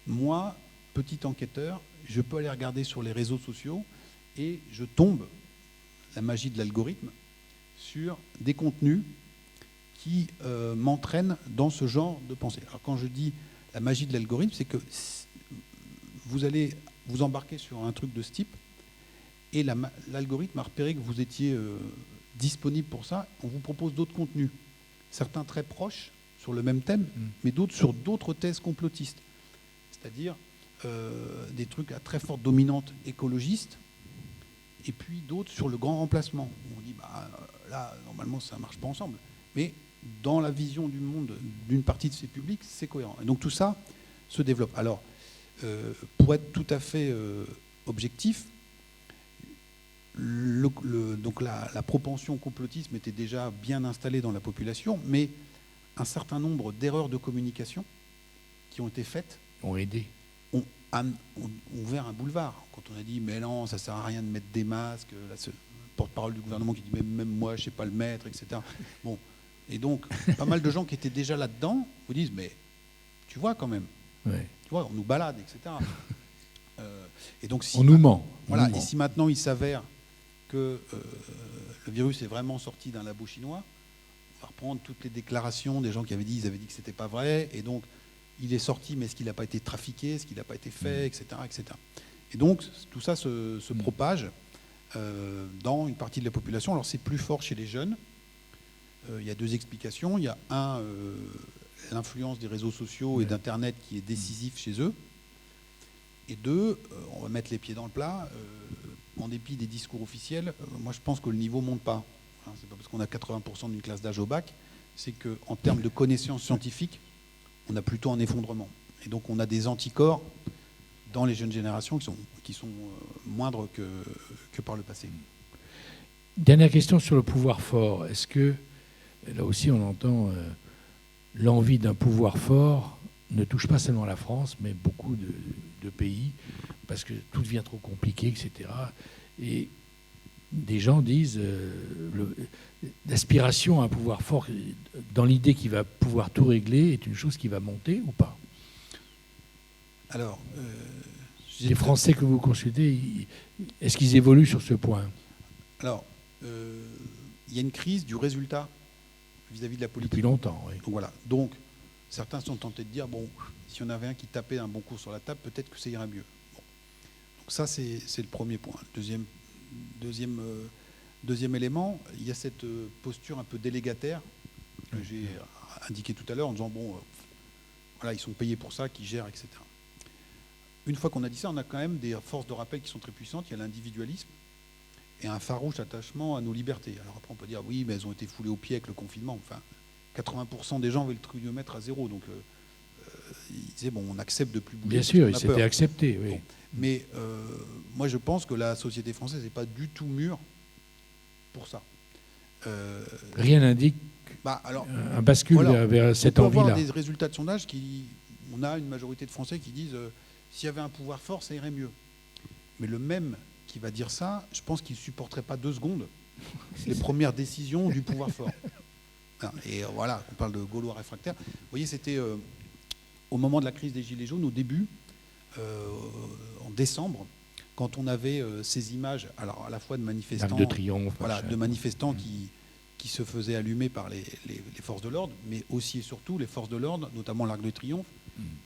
moi, petit enquêteur, je peux aller regarder sur les réseaux sociaux et je tombe, la magie de l'algorithme, sur des contenus qui m'entraînent dans ce genre de pensée. Alors quand je dis la magie de l'algorithme, c'est que vous allez vous embarquer sur un truc de ce type et l'algorithme a repéré que vous étiez disponible pour ça. On vous propose d'autres contenus, certains très proches sur le même thème, mais d'autres sur d'autres thèses complotistes, c'est-à-dire des trucs à très forte dominante écologiste, et puis d'autres sur le grand remplacement. On dit là normalement ça ne marche pas ensemble, mais dans la vision du monde d'une partie de ces publics, c'est cohérent. Et donc tout ça se développe. Alors pour être tout à fait objectif, donc la propension au complotisme était déjà bien installée dans la population, mais un certain nombre d'erreurs de communication qui ont été faites ont aidé. Ont ouvert un boulevard. Quand on a dit mais non, ça ne sert à rien de mettre des masques, là, ce porte-parole du gouvernement qui dit même moi je ne sais pas le mettre, etc. Bon. Et donc pas mal de gens qui étaient déjà là-dedans vous disent mais tu vois quand même, tu vois, on nous balade, etc. Et donc si on nous ment. Voilà. Et si maintenant il s'avère que le virus est vraiment sorti d'un labo chinois, on va reprendre toutes les déclarations des gens qui avaient dit que c'était pas vrai, et donc il est sorti, mais est-ce qu'il n'a pas été trafiqué, est-ce qu'il n'a pas été fait, etc., etc. Et donc tout ça se propage dans une partie de la population. Alors c'est plus fort chez les jeunes. Il y a deux explications. Il y a l'influence des réseaux sociaux et d'Internet qui est décisif chez eux. Et deux, on va mettre les pieds dans le plat, en dépit des discours officiels, moi je pense que le niveau ne monte pas. hein, c'est pas parce qu'on a 80% d'une classe d'âge au bac, c'est qu'en termes de connaissances scientifiques, on a plutôt un effondrement. Et donc on a des anticorps dans les jeunes générations qui sont moindres que par le passé. Dernière question sur le pouvoir fort. Est-ce que, là aussi on entend l'envie d'un pouvoir fort ne touche pas seulement la France, mais beaucoup de pays, parce que tout devient trop compliqué, etc. Et des gens disent l'aspiration à un pouvoir fort, dans l'idée qu'il va pouvoir tout régler, est une chose qui va monter ou pas? Alors, les Français que vous consultez, est-ce qu'ils évoluent sur ce point? Alors, il y a une crise du résultat vis-à-vis de la politique. Depuis longtemps, oui. Donc, voilà. Donc, certains sont tentés de dire, bon, si on avait un qui tapait un bon coup sur la table, peut-être que ça irait mieux. Bon. Donc ça, c'est le premier point. Deuxième élément, il y a cette posture un peu délégataire que j'ai indiquée tout à l'heure en disant, bon, voilà, ils sont payés pour ça, qu'ils gèrent, etc. Une fois qu'on a dit ça, on a quand même des forces de rappel qui sont très puissantes. Il y a l'individualisme et un farouche attachement à nos libertés. Alors après, on peut dire, oui, mais elles ont été foulées aux pieds avec le confinement. Enfin, 80% des gens veulent le trimestre à zéro. Donc, ils disaient, bon, on accepte de plus bouger. Bien sûr, ils s'étaient acceptés, oui. Bon. Mais moi, je pense que la société française n'est pas du tout mûre pour ça. Rien n'indique un bascule vers cette envie-là. On peut avoir des résultats de sondage on a une majorité de Français qui disent s'il y avait un pouvoir fort, ça irait mieux. Mais le même qui va dire ça, je pense qu'il ne supporterait pas 2 secondes les premières décisions du pouvoir fort. Et voilà, on parle de Gaulois réfractaires. Vous voyez, c'était au moment de la crise des Gilets jaunes, au début, en décembre, quand on avait ces images, alors à la fois de manifestants, L'arc de triomphe, voilà, de manifestants qui se faisaient allumer par les forces de l'ordre, mais aussi et surtout les forces de l'ordre, notamment l'Arc de Triomphe,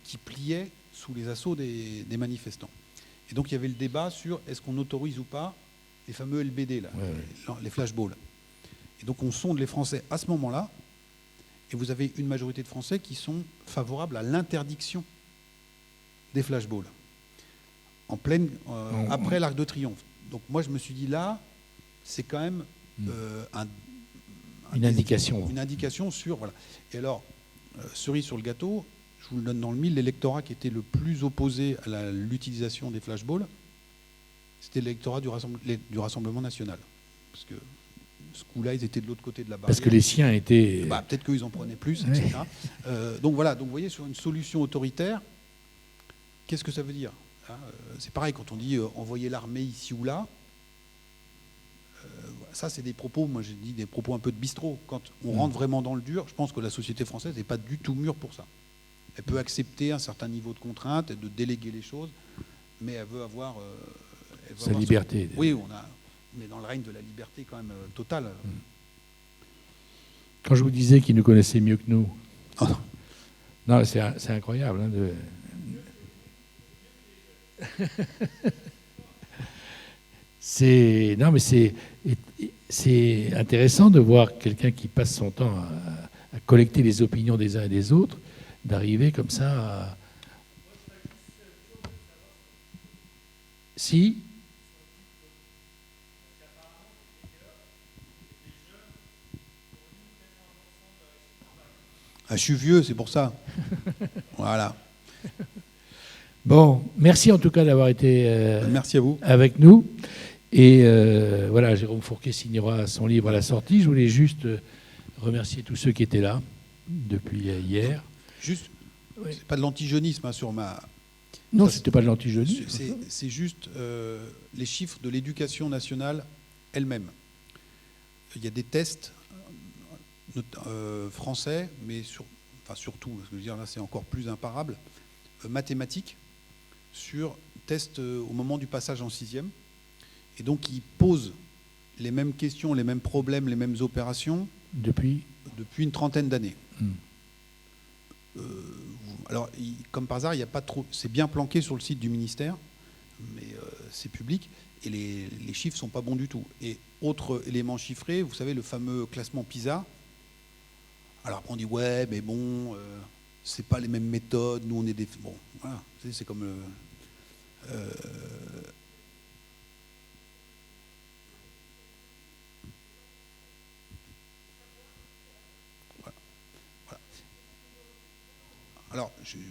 qui pliaient sous les assauts des manifestants. Et donc il y avait le débat sur est-ce qu'on autorise ou pas les fameux LBD, là, les flashballs. Et donc on sonde les Français à ce moment-là, et vous avez une majorité de Français qui sont favorables à l'interdiction des flashballs, en pleine, après l'Arc de Triomphe. Donc moi je me suis dit là, c'est quand même une indication. Une indication sur... Voilà. Et alors, cerise sur le gâteau, je vous le donne dans le mille, l'électorat qui était le plus opposé à l'utilisation des flashballs, c'était l'électorat du Rassemblement national. Parce que ce coup-là, ils étaient de l'autre côté de la barrière. Parce que les siens étaient... peut-être qu'ils en prenaient plus, etc. Donc voilà, donc vous voyez, sur une solution autoritaire, qu'est-ce que ça veut dire? C'est pareil, quand on dit envoyer l'armée ici ou là, ça, c'est des propos, moi j'ai dit des propos un peu de bistrot. Quand on rentre vraiment dans le dur, je pense que la société française n'est pas du tout mûre pour ça. Elle peut accepter un certain niveau de contrainte et de déléguer les choses, mais elle veut avoir... sa liberté. Oui, on est dans le règne de la liberté quand même totale. Quand je vous disais qu'ils nous connaissaient mieux que nous... Non, c'est incroyable. Hein, Non, mais c'est intéressant de voir quelqu'un qui passe son temps à collecter les opinions des uns et des autres, d'arriver comme ça à... Si. Je suis vieux, c'est pour ça. Voilà. Bon, merci en tout cas d'avoir été merci à vous. Avec nous. Et voilà, Jérôme Fourquet signera son livre à la sortie. Je voulais juste remercier tous ceux qui étaient là depuis hier. Juste, c'est pas de l'antijeunisme sur ma... Non, c'était pas de l'antijeunisme. C'est juste les chiffres de l'éducation nationale elle-même. Il y a des tests français, mais surtout, parce que je veux dire, là c'est encore plus imparable, mathématiques, sur tests au moment du passage en 6e. Et donc, ils posent les mêmes questions, les mêmes problèmes, les mêmes opérations depuis une trentaine d'années. Alors, comme par hasard, il n'y a pas trop. C'est bien planqué sur le site du ministère, mais c'est public, et les chiffres ne sont pas bons du tout. Et autre élément chiffré, vous savez, le fameux classement PISA. Alors, on dit ouais, mais bon, c'est pas les mêmes méthodes. Nous, on est des. Bon, voilà, c'est comme.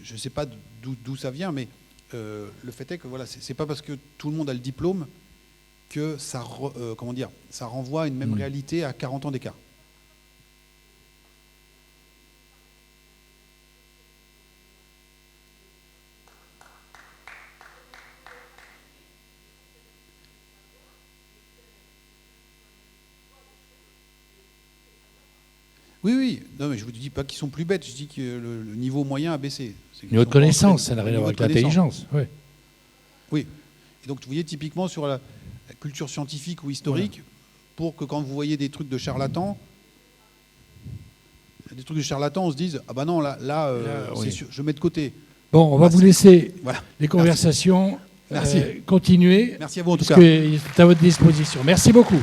je ne sais pas d'où ça vient, mais le fait est que voilà, c'est pas parce que tout le monde a le diplôme que ça, ça renvoie à une même réalité à 40 ans d'écart. Oui, oui. Non, mais je ne vous dis pas qu'ils sont plus bêtes. Je dis que le niveau moyen a baissé. Une autre connaissance, ça n'a rien à voir avec l'intelligence. Ouais. Oui. Et donc, vous voyez, typiquement sur la culture scientifique ou historique, pour que quand vous voyez des trucs de charlatans, on se dise ah bah non, là c'est sûr, je mets de côté. Bon, on va vous laisser les Merci. conversations continuer. Merci à vous en tout cas. Parce que c'est à votre disposition. Merci beaucoup.